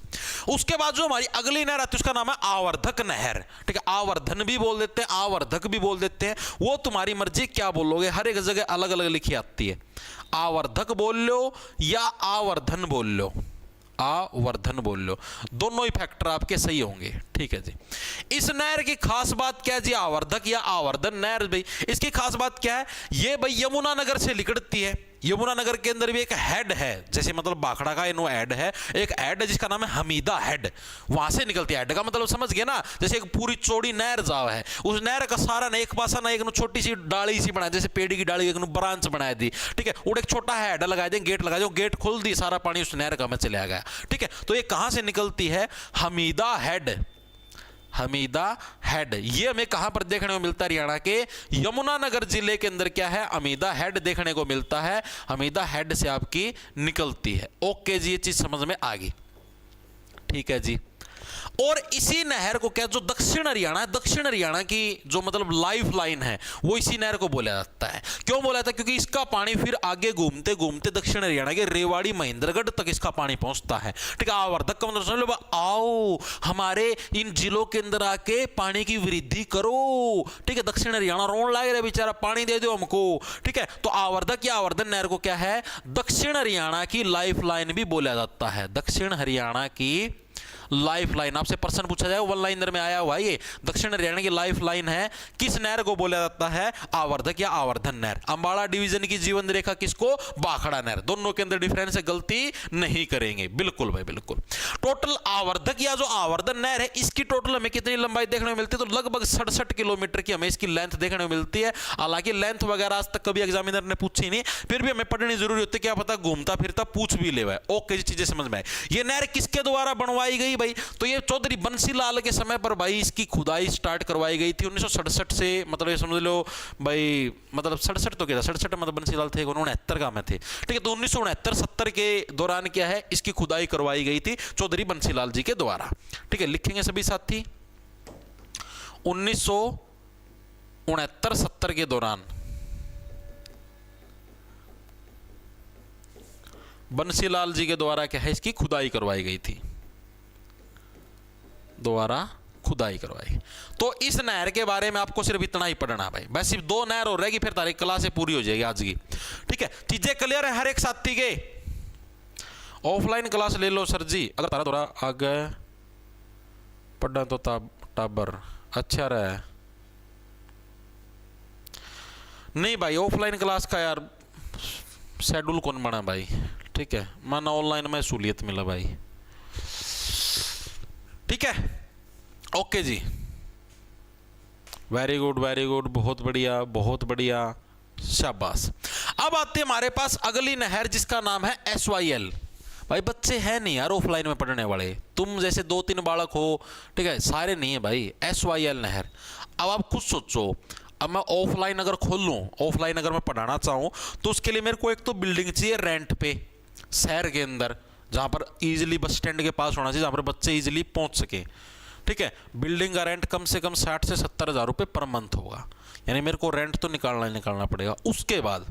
उसके बाद जो हमारी अगली नहर आती है उसका नाम है आवर्धक नहर। ठीक है। आवर्धन भी बोल देते हैं, आवर्धक भी बोल देते हैं, वो तुम्हारी मर्जी क्या बोलोगे। हर एक जगह अलग अलग लिखी आती है। आवर्धक बोल लो या आवर्धन बोल लो, आवर्धन बोल लो, दोनों ही फैक्टर आपके सही होंगे। ठीक है जी। इस नहर की खास बात क्या है जी? आवर्धक या आवर्धन नहर भाई, इसकी खास बात क्या है? ये भाई यमुनानगर से निकलती है। यमुनानगर के अंदर भी एक हेड है, जैसे मतलब भाखड़ा का इनो हेड है, एक हेड है जिसका नाम है हमीदा हेड, वहां से निकलती है। हेड का मतलब समझ गए ना? जैसे एक पूरी चौड़ी नहर जाव है, उस नहर का सारा ना एक पासा ना एक छोटी सी डाली सी बनाई, जैसे पेड़ की डाली एक ब्रांच बना दी। ठीक है। और एक छोटा हेड लगा दें, गेट लगा दो, गेट खोल दी, सारा पानी उस नहर का में चला गया। ठीक है। तो ये कहां से निकलती है? हमीदा हेड। हमीदा हेड ये हमें कहां पर देखने को मिलता है? हरियाणा के यमुनानगर जिले के अंदर क्या है? हमीदा हेड देखने को मिलता है। हमीदा हेड से आपकी निकलती है। ओके जी, ये चीज समझ में आ गई। ठीक है जी। और इसी नहर को क्या, जो दक्षिण हरियाणा की जो मतलब लाइफ लाइन है, वो इसी नहर को बोला जाता है। क्यों बोला जाता है? क्योंकि इसका पानी फिर आगे घूमते घूमते दक्षिण हरियाणा के रेवाड़ी महेंद्रगढ़ तक इसका पानी पहुंचता है। ठीक है। आवर्धक का मतलब समझ लो, आओ हमारे इन जिलों के अंदर आके पानी की वृद्धि करो। ठीक है। दक्षिण हरियाणा रोन लागे रे बेचारा, पानी दे दो हमको। ठीक है। तो आवर्धक या आवर्धन नहर को क्या है? दक्षिण हरियाणा की लाइफ लाइन भी बोला जाता है। दक्षिण हरियाणा की लाइफ लाइन, आपसे प्रश्न पूछा जाए वन लाइनर में आया हुआ ये दक्षिण हरियाणा की लाइफ लाइन है। किस नहर को बोला जाता है? आवर्धक या आवर्धन नहर। अंबाला डिवीजन की जीवन रेखा किसको? भाखड़ा नहर। दोनों के अंदर डिफरेंस है, गलती नहीं करेंगे। बिल्कुल भाई बिल्कुल। टोटल आवर्धक या जो आवर्धन नहर है इसकी टोटल हमें कितनी लंबाई देखने को मिलती है? तो लगभग 67 किलोमीटर की हमें इसकी लेंथ देखने को मिलती है। हालांकि लेंथ वगैरह आज तक कभी एग्जामिनर ने पूछी नहीं, फिर भी हमें पढ़नी जरूरी होती है, क्या पता घूमता फिरता पूछ भी ले। ओके जी, चीजें समझ में आए। ये नहर किसके द्वारा बनवाई गई भाई? तो ये चौधरी बंसीलाल के समय पर भाई इसकी खुदाई स्टार्ट करवाई गई थी 1967 से। मतलब ये समझ लो भाई, मतलब 67 तो क्या था, 67 मतलब बंसीलाल थे 69 का में थे, ठीक है। तो 1969-70 के दौरान क्या है, इसकी खुदाई करवाई गई थी चौधरी बंसीलाल जी के द्वारा, ठीक है। लिखेंगे सभी साथी 1969-70 के दौरान बंसीलाल जी के द्वारा क्या है, इसकी खुदाई करवाई गई थी, द्वारा खुदाई करवाई। तो इस नहर के बारे में आपको सिर्फ इतना ही पढ़ना भाई, बस सिर्फ 2 नहर हो रहेगी, फिर तारीख क्लास पूरी हो जाएगी आज की, ठीक है। चीजें क्लियर है हर एक साथी के? ऑफलाइन क्लास ले लो सर जी, अगर तारा थोड़ा आगे पढ़ना तो टाबर अच्छा रहा। नहीं भाई, ऑफलाइन क्लास का यार शेड्यूल कौन बना भाई, ठीक है। माना ऑनलाइन में सहूलियत मिला भाई, ठीक है। ओके जी, वेरी गुड वेरी गुड, बहुत बढ़िया बहुत बढ़िया, शाबाश। अब आते हैं हमारे पास अगली नहर जिसका नाम है SYL। भाई बच्चे हैं नहीं यार ऑफलाइन में पढ़ने वाले, तुम जैसे 2-3 बालक हो, ठीक है, सारे नहीं है भाई। SYL नहर, अब आप खुद सोचो, अब मैं ऑफलाइन अगर खोल लूँ, ऑफलाइन अगर मैं पढ़ाना चाहूँ तो उसके लिए मेरे को एक तो बिल्डिंग चाहिए रेंट पे शहर के अंदर, जहाँ पर इजीली बस स्टैंड के पास होना चाहिए, जहाँ पर बच्चे इजीली पहुँच सके, ठीक है। बिल्डिंग का रेंट कम से कम 60 से 70 हज़ार रुपये पर मंथ होगा, यानी मेरे को रेंट तो निकालना पड़ेगा। उसके बाद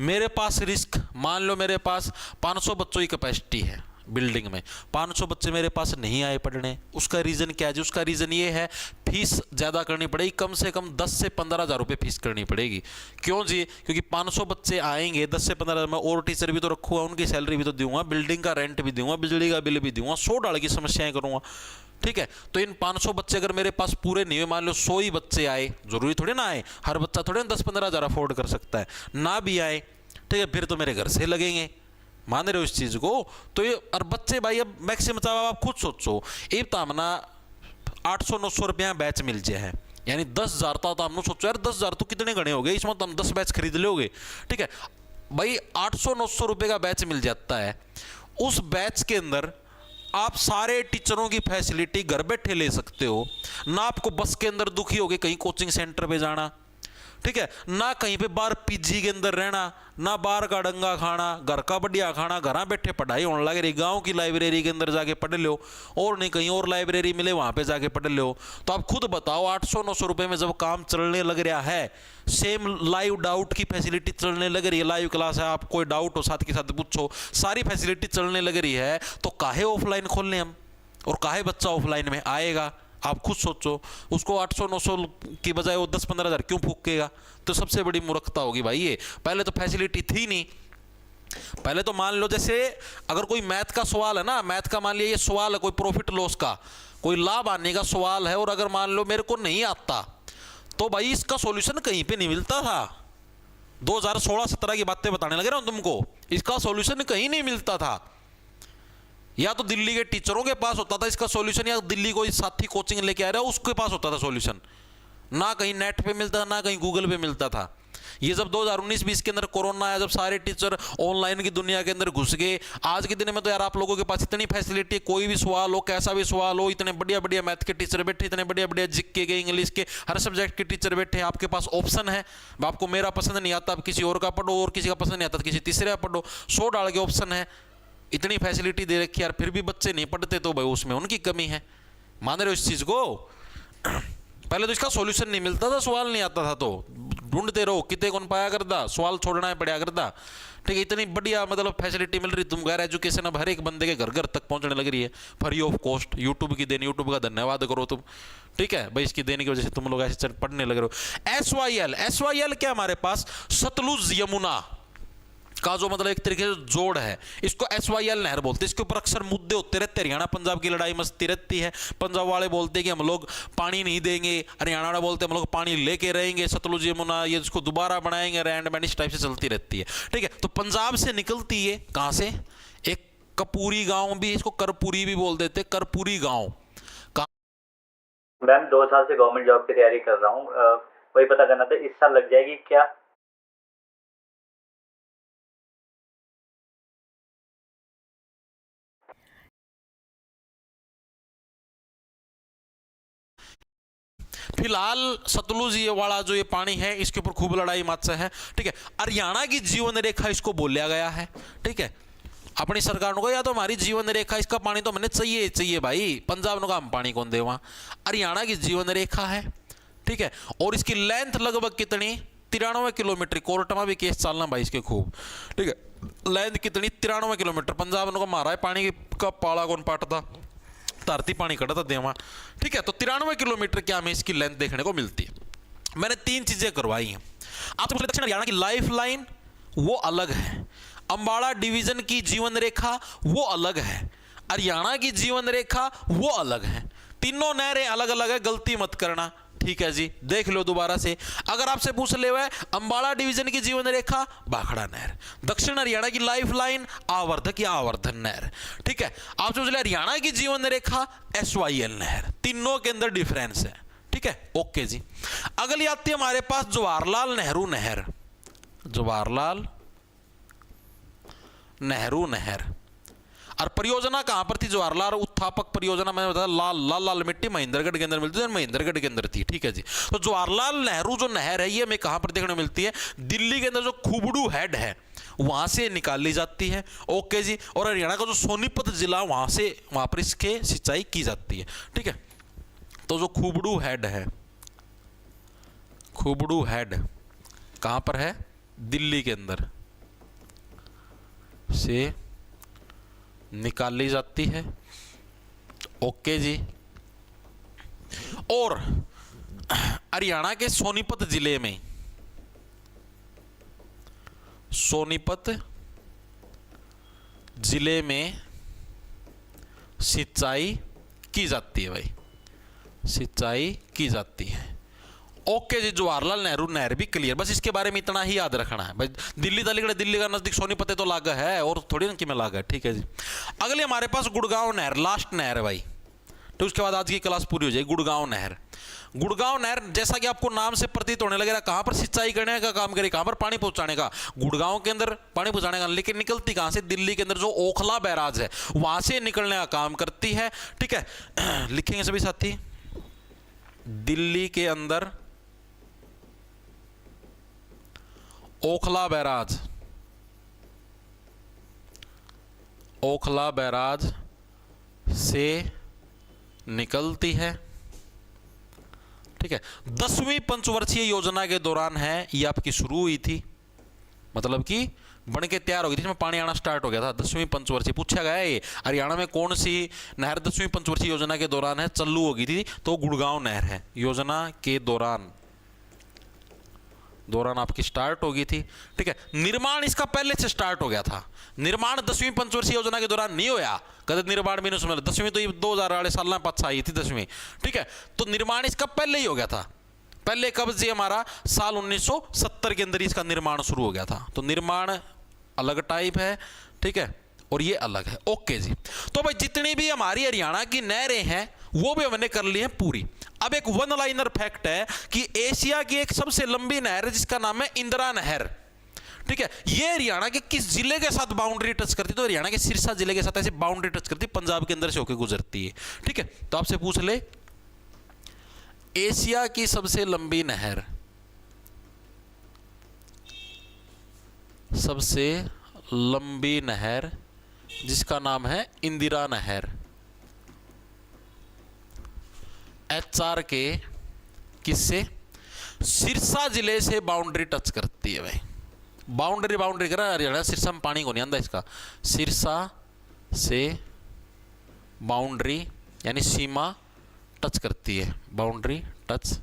मेरे पास रिस्क, मान लो मेरे पास 500 बच्चों की कैपेसिटी है बिल्डिंग में, 500 बच्चे मेरे पास नहीं आए पढ़ने। उसका रीज़न क्या है जी? उसका रीज़न ये है फीस ज़्यादा करनी पड़ेगी, कम से कम 10 से 15 हज़ार रुपये फीस करनी पड़ेगी। क्यों जी? क्योंकि 500 बच्चे आएंगे, 10 से 15 हज़ार में और टीचर भी तो रखूँगा, उनकी सैलरी भी तो दूंगा, बिल्डिंग का रेंट भी दूंगा, बिजली का बिल भी दूंगा, 100 डाल की समस्याएं करूँगा, ठीक है। तो इन 500 बच्चे अगर मेरे पास पूरे नहीं हुए, मान लो 100 ही बच्चे आए, जरूरी थोड़ी ना आए, हर बच्चा थोड़े 10-15 हज़ार अफोर्ड कर सकता है, ना भी आए, ठीक है, फिर तो मेरे घर से लगेंगे, मान रहे हो इस चीज़ को? तो ये और बच्चे भाई अब मैक्सिमम आप खुद सोचो, एक तो हमना 800-900 रुपया बैच मिल जाए है, यानी 10,000 तो हमने सोचो यार 10,000 तो कितने गणे हो गए, इसमें तो हम 10 बैच खरीद लोगे, ठीक है भाई। 800-900 रुपये का बैच मिल जाता है, उस बैच के अंदर आप सारे टीचरों की फैसिलिटी घर बैठे ले सकते हो, ना आपको बस के अंदर दुखी होगे कहीं कोचिंग सेंटर पे जाना, ठीक है, ना कहीं पे बाहर पीजी के अंदर रहना, ना बाहर का डंगा खाना, घर का बढ़िया खाना, घर बैठे पढ़ाई होने लग रही, गांव की लाइब्रेरी के अंदर जाके पढ़ लो, और नहीं कहीं और लाइब्रेरी मिले वहां पे जाके पढ़ लो। तो आप खुद बताओ 800-900 रुपये में जब काम चलने लग रहा है, सेम लाइव डाउट की फैसिलिटी चलने लग रही है, लाइव क्लास है, आप कोई डाउट हो साथ के साथ पूछो, सारी फैसिलिटी चलने लग रही है, तो काहे ऑफलाइन खोलने हम, और काहे बच्चा ऑफलाइन में आएगा? आप खुद सोचो, उसको 800-900 की बजाय वो 10-15 हज़ार क्यों फूकेगा? तो सबसे बड़ी मूर्खता होगी भाई ये। पहले तो फैसिलिटी थी नहीं, पहले तो मान लो जैसे अगर कोई मैथ का सवाल है ना, मैथ का मान लिया ये सवाल है, कोई प्रॉफिट लॉस का, कोई लाभ आने का सवाल है, और अगर मान लो मेरे को नहीं आता, तो भाई इसका सॉल्यूशन कहीं पे नहीं मिलता था। 2016-17 की बातें बताने लगे ना तुमको, इसका सॉल्यूशन कहीं नहीं मिलता था, या तो दिल्ली के टीचरों के पास होता था इसका सॉल्यूशन, या दिल्ली कोई साथी कोचिंग लेके आ रहा है उसके पास होता था सॉल्यूशन, ना कहीं नेट पे मिलता था, ना कहीं गूगल पे मिलता था। ये जब 2019-20 के अंदर कोरोना आया, जब सारे टीचर ऑनलाइन की दुनिया के अंदर घुस गए, आज के दिन में तो यार आप लोगों के पास इतनी फैसिलिटी, कोई भी सवाल हो, कैसा भी सवाल हो, इतने बढ़िया बढ़िया मैथ के टीचर बैठे, इतने बढ़िया बढ़िया जीके के, इंग्लिश के, हर सब्जेक्ट के टीचर बैठे, आपके पास ऑप्शन है। आपको मेरा पसंद नहीं आता, आप किसी और का पढ़ो, और किसी का पसंद नहीं आता तो किसी तीसरे का पढ़ो, 100 डाल के ऑप्शन है, इतनी फैसिलिटी दे रखी यार, फिर भी बच्चे नहीं पढ़ते, तो भाई उसमें उनकी कमी है, मान रहे हो इस चीज़ को? पहले तो इसका सॉल्यूशन नहीं मिलता था, सवाल नहीं आता था, तो ढूंढते रहो, कितने कौन पाया करता, सवाल छोड़ना है पड़ा करता, ठीक है। इतनी बढ़िया मतलब फैसिलिटी मिल रही, तुम गैर एजुकेशन अब हर एक बंदे के घर घर तक पहुंचने लग रही है, फ्री ऑफ कॉस्ट, यूट्यूब की देन, यूट्यूब का धन्यवाद करो तुम, ठीक है भाई, इसकी देने की वजह से तुम लोग ऐसे पढ़ने लग रहे हो। SYL क्या हमारे पास? सतलुज यमुना, का जो मतलब एक तरीके से जोड़ है, इसको SYL नहर बोलते हैं। इसके ऊपर अक्सर मुद्दे होते रहते हैं, हरियाणा पंजाब की लड़ाई मस्ती रहती है। पंजाब वाले बोलते हैं कि हम लोग पानी नहीं देंगे, हरियाणा वाले बोलते हैं हम लोग पानी लेके रहेंगे, सतलुज यमुना ये इसको दोबारा बनाएंगे, रैंड मैन, इस टाइप से चलती रहती है। ठीक है, तो पंजाब से निकलती है कहाँ से, एक कपूरी गांव भी, इसको करपुरी भी बोल देते, करपुरी गांव। मैम 2 साल से गवर्नमेंट जॉब की तैयारी कर रहा हूँ, वही पता करना था इस साल लग जाएगी क्या? फिलहाल सतलुज ये वाला जो ये पानी है इसके ऊपर खूब लड़ाई मचा है। ठीक है, हरियाणा की जीवन रेखा इसको बोला गया है। ठीक है, अपनी सरकार को या तो हमारी जीवन रेखा, इसका पानी तो मैंने चाहिए चाहिए भाई, पंजाब का हम पानी कौन दे वहां, हरियाणा की जीवन रेखा है। ठीक है, और इसकी लेंथ लगभग कितनी, 93 किलोमीटर। कोर्ट में भी केस चलना भाई इसके खूब। ठीक है, लेंथ कितनी, 93 किलोमीटर। पंजाब को मारा है पानी का पाला कौन पाटता, धरती पानी कटता देवा। ठीक है, तो 93 किलोमीटर क्या हमें इसकी लेंथ देखने को मिलती है। मैंने 3 चीजें करवाई हैं आपको। दक्षिण हरियाणा की लाइफ लाइन वो अलग है, अंबाला डिवीजन की जीवन रेखा वो अलग है, हरियाणा की जीवन रेखा वो अलग है। तीनों नहरें अलग अलग है, गलती मत करना। ठीक है जी, देख लो दोबारा से। अगर आपसे पूछ ले हुआ है अंबाला डिवीजन की जीवन रेखा भाखड़ा नहर, दक्षिण हरियाणा की लाइफ लाइन आवर्धक या आवर्धन नहर। ठीक है, आपसे पूछ ले हरियाणा की जीवन रेखा SYL नहर, तीनों के अंदर डिफरेंस है। ठीक है, ओके जी। अगली आती है हमारे पास जवाहरलाल नेहरू नहर, जवाहरलाल नेहरू नहर। और परियोजना कहां पर थी, जवाहरलाल उत्थापक परियोजना, मैंने बताया लाल मिट्टी महेंद्रगढ़ के अंदर मिलती है, महेंद्रगढ़ के अंदर थी। ठीक है जी, तो जवाहरलाल नेहरू जो नहर है ये हमें कहां पर देखने को मिलती है, दिल्ली के अंदर जो खुबड़ू हेड है वहां से निकाली जाती है। ओके जी, और हरियाणा का जो सोनीपत जिला वहां पर इसके सिंचाई की जाती है। ठीक है, तो जो खुबड़ू हेड है, खुबड़ू हेड कहां पर है, दिल्ली के अंदर से निकाली जाती है। ओके जी, और हरियाणा के सोनीपत जिले में, सोनीपत जिले में सिंचाई की जाती है भाई, सिंचाई की जाती है। ओके जी, जवाहरलाल नेहरू नहर भी क्लियर, बस इसके बारे में इतना ही याद रखना है भाई। दिल्ली दिल्ली का नजदीक सोनीपत तो लागा है, और थोड़ी ना कि में लागा है। ठीक है जी, अगले हमारे पास गुड़गांव नहर, लास्ट नहर है भाई। तो उसके बाद आज की क्लास पूरी हो जाएगी। गुड़गांव नहर, गुड़गांव नहर जैसा कि आपको नाम से प्रतीत होने लगेगा, कहां पर सिंचाई करने का काम करेगी, कहां पर पानी पहुंचाने का, गुड़गांव के अंदर पानी पहुंचाने का। लेकिन निकलती कहां से, दिल्ली के अंदर जो ओखला बैराज है वहां से निकलने का काम करती है। ठीक है, लिखेंगे सभी साथी, दिल्ली के अंदर ओखला बैराज, ओखला बैराज से निकलती है। ठीक है, 10वीं पंचवर्षीय योजना के दौरान है ये आपकी शुरू हुई थी, मतलब कि बन के तैयार हो गई थी, इसमें पानी आना स्टार्ट हो गया था। 10वीं पंचवर्षीय पूछा गया है ये हरियाणा में कौन सी नहर 10वीं पंचवर्षीय योजना के दौरान है चालू हो गई थी, तो गुड़गांव नहर है। योजना के दौरान आपकी स्टार्ट हो गई थी। ठीक है, निर्माण इसका पहले से स्टार्ट हो गया था, निर्माण 10वीं पंचवर्षीय योजना के दौरान नहीं होया, कदे निर्माण भी नहीं सुना, 10वीं तो ये 2000 वाले साल में पास आई थी 10वीं। ठीक है, तो निर्माण इसका पहले ही हो गया था। पहले कब से हमारा साल 1970 के अंदर इसका निर्माण शुरू हो गया था। तो निर्माण अलग टाइप है। ठीक है, और ये अलग है। ओके जी, तो भाई जितनी भी हमारी हरियाणा की नहरें हैं वो भी हमने कर ली है पूरी। अब एक वन लाइनर फैक्ट है कि एशिया की एक सबसे लंबी नहर है जिसका नाम है इंदिरा नहर। ठीक है, ये हरियाणा के किस जिले के साथ बाउंड्री टच करती है, तो हरियाणा के सिरसा जिले के साथ ऐसे बाउंड्री टच करती है, पंजाब के अंदर से होकर गुजरती है। ठीक है, तो आपसे पूछ ले एशिया की सबसे लंबी नहर, सबसे लंबी नहर जिसका नाम है इंदिरा नहर, HR के किससे, सिरसा जिले से बाउंड्री टच करती है भाई। बाउंड्री करा हरियाणा, सिरसा में पानी को नहीं आंदा इसका, सिरसा से बाउंड्री यानी सीमा टच करती है, बाउंड्री टच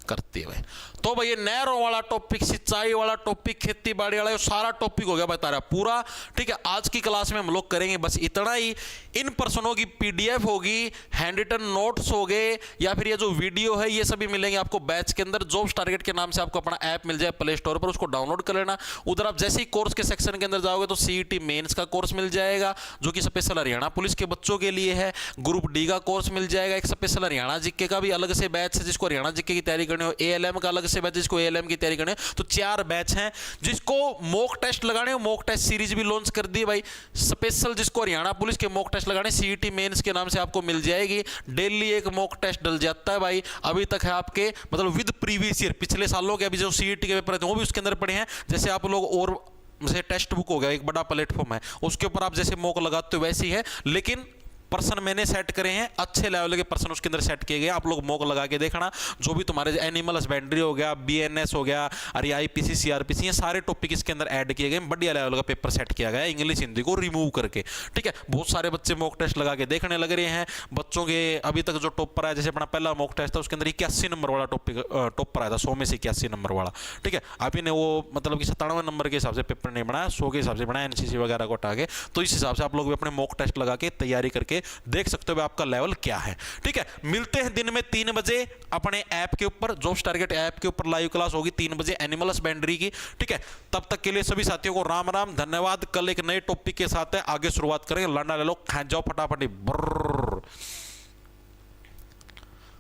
करती है भाई। तो भाई ये नहरों वाला टॉपिक, सिंचाई वाला टॉपिक, खेती बाड़ी वाला, ये सारा टॉपिक हो गया भाई तारा पूरा। ठीक है, आज की क्लास में हम लोग करेंगे बस इतना ही। इन प्रश्नों की पीडीएफ होगी, हैंड रिटन नोट्स हो गए, या फिर ये जो वीडियो है ये सभी मिलेंगे आपको बैच के अंदर। जॉब्स टारगेट के नाम से आपको अपना ऐप मिल जाए प्ले स्टोर पर, उसको डाउनलोड कर लेना। उधर आप जैसे ही कोर्स के सेक्शन के अंदर जाओगे तो सीईटी मेंस का कोर्स मिल जाएगा जो कि स्पेशल हरियाणा पुलिस के बच्चों के लिए है। ग्रुप डी का कोर्स मिल जाएगा, एक स्पेशल हरियाणा जीके का भी अलग से बैच है जिसको हरियाणा जीके की तैयारी करनी हो, एएलएम का अलग से बैच जिसको एएलएम की तैयारी करनी हो। तो 4 बैच हैं। जिसको मॉक टेस्ट लगाने हो, मॉक टेस्ट सीरीज भी लॉन्च कर दी भाई स्पेशल। जिसको हरियाणा पुलिस के मॉक टेस्ट लगाने, सीईटी मेंस के नाम से आपको मिल जाएगी। डेली एक मॉक टेस्ट डल जाता है भाई। अभी तक है आपके मतलब विद प्रीवियस ईयर, पिछले सालों के अभी जो सीईटी के पेपर थे वो भी उसके अंदर पड़े हैं। जैसे आप लोग और जैसे टेक्स्ट बुक हो गया, एक बड़ा प्लेटफॉर्म है, उसके ऊपर आप जैसे मॉक लगाते हो वैसी है, लेकिन पर्सन मैंने सेट करे हैं, अच्छे लेवल के पर्सन उसके अंदर सेट किए गए। आप लोग मॉक लगा के देखना, जो भी तुम्हारे एनिमल हस्बेंड्री हो गया, बीएनएस हो गया, अरे आईपीसी सीआरपीसी, ये सारे टॉपिक इसके अंदर ऐड किए गए। बढ़िया लेवल का पेपर सेट किया गया है, इंग्लिश हिंदी को रिमूव करके। ठीक है, बहुत सारे बच्चे मॉक टेस्ट लगा के देखने लग रहे हैं। बच्चों के अभी तक जो टॉपर है, जैसे अपना पहला मॉक टेस्ट था उसके अंदर 81 नंबर वाला टॉपर आया था, 100 में से 81 नंबर वाला। ठीक है, आप ही ने वो मतलब कि 97 नंबर के हिसाब से पेपर नहीं बनाया, 100 के हिसाब से बनाया, एनसीसी वगैरह को हटा के। तो इस हिसाब से आप लोग भी अपने मॉक टेस्ट लगा के तैयारी करके देख सकते हो आपका लेवल क्या है। ठीक है, मिलते हैं दिन में 3 बजे अपने ऐप के ऊपर, जॉब्स टारगेट ऐप के ऊपर लाइव क्लास होगी 3 बजे एनिमल हस्बेंड्री की। ठीक है, तब तक के लिए सभी साथियों को राम राम, धन्यवाद। कल एक नए टॉपिक के साथ है, आगे शुरुआत करेंगे। लड़ना ले लो, खा जाओ फटाफट।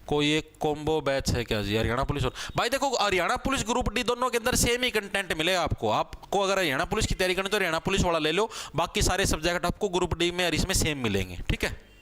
कोई एक कॉम्बो बैच है क्या जी हरियाणा पुलिस? और भाई देखो, हरियाणा पुलिस ग्रुप डी दोनों के अंदर सेम ही कंटेंट मिलेगा आपको। आपको अगर हरियाणा पुलिस की तैयारी करनी तो हरियाणा पुलिस वाला ले लो, बाकी सारे सब्जेक्ट आपको ग्रुप डी में और इसमें सेम मिलेंगे। ठीक है।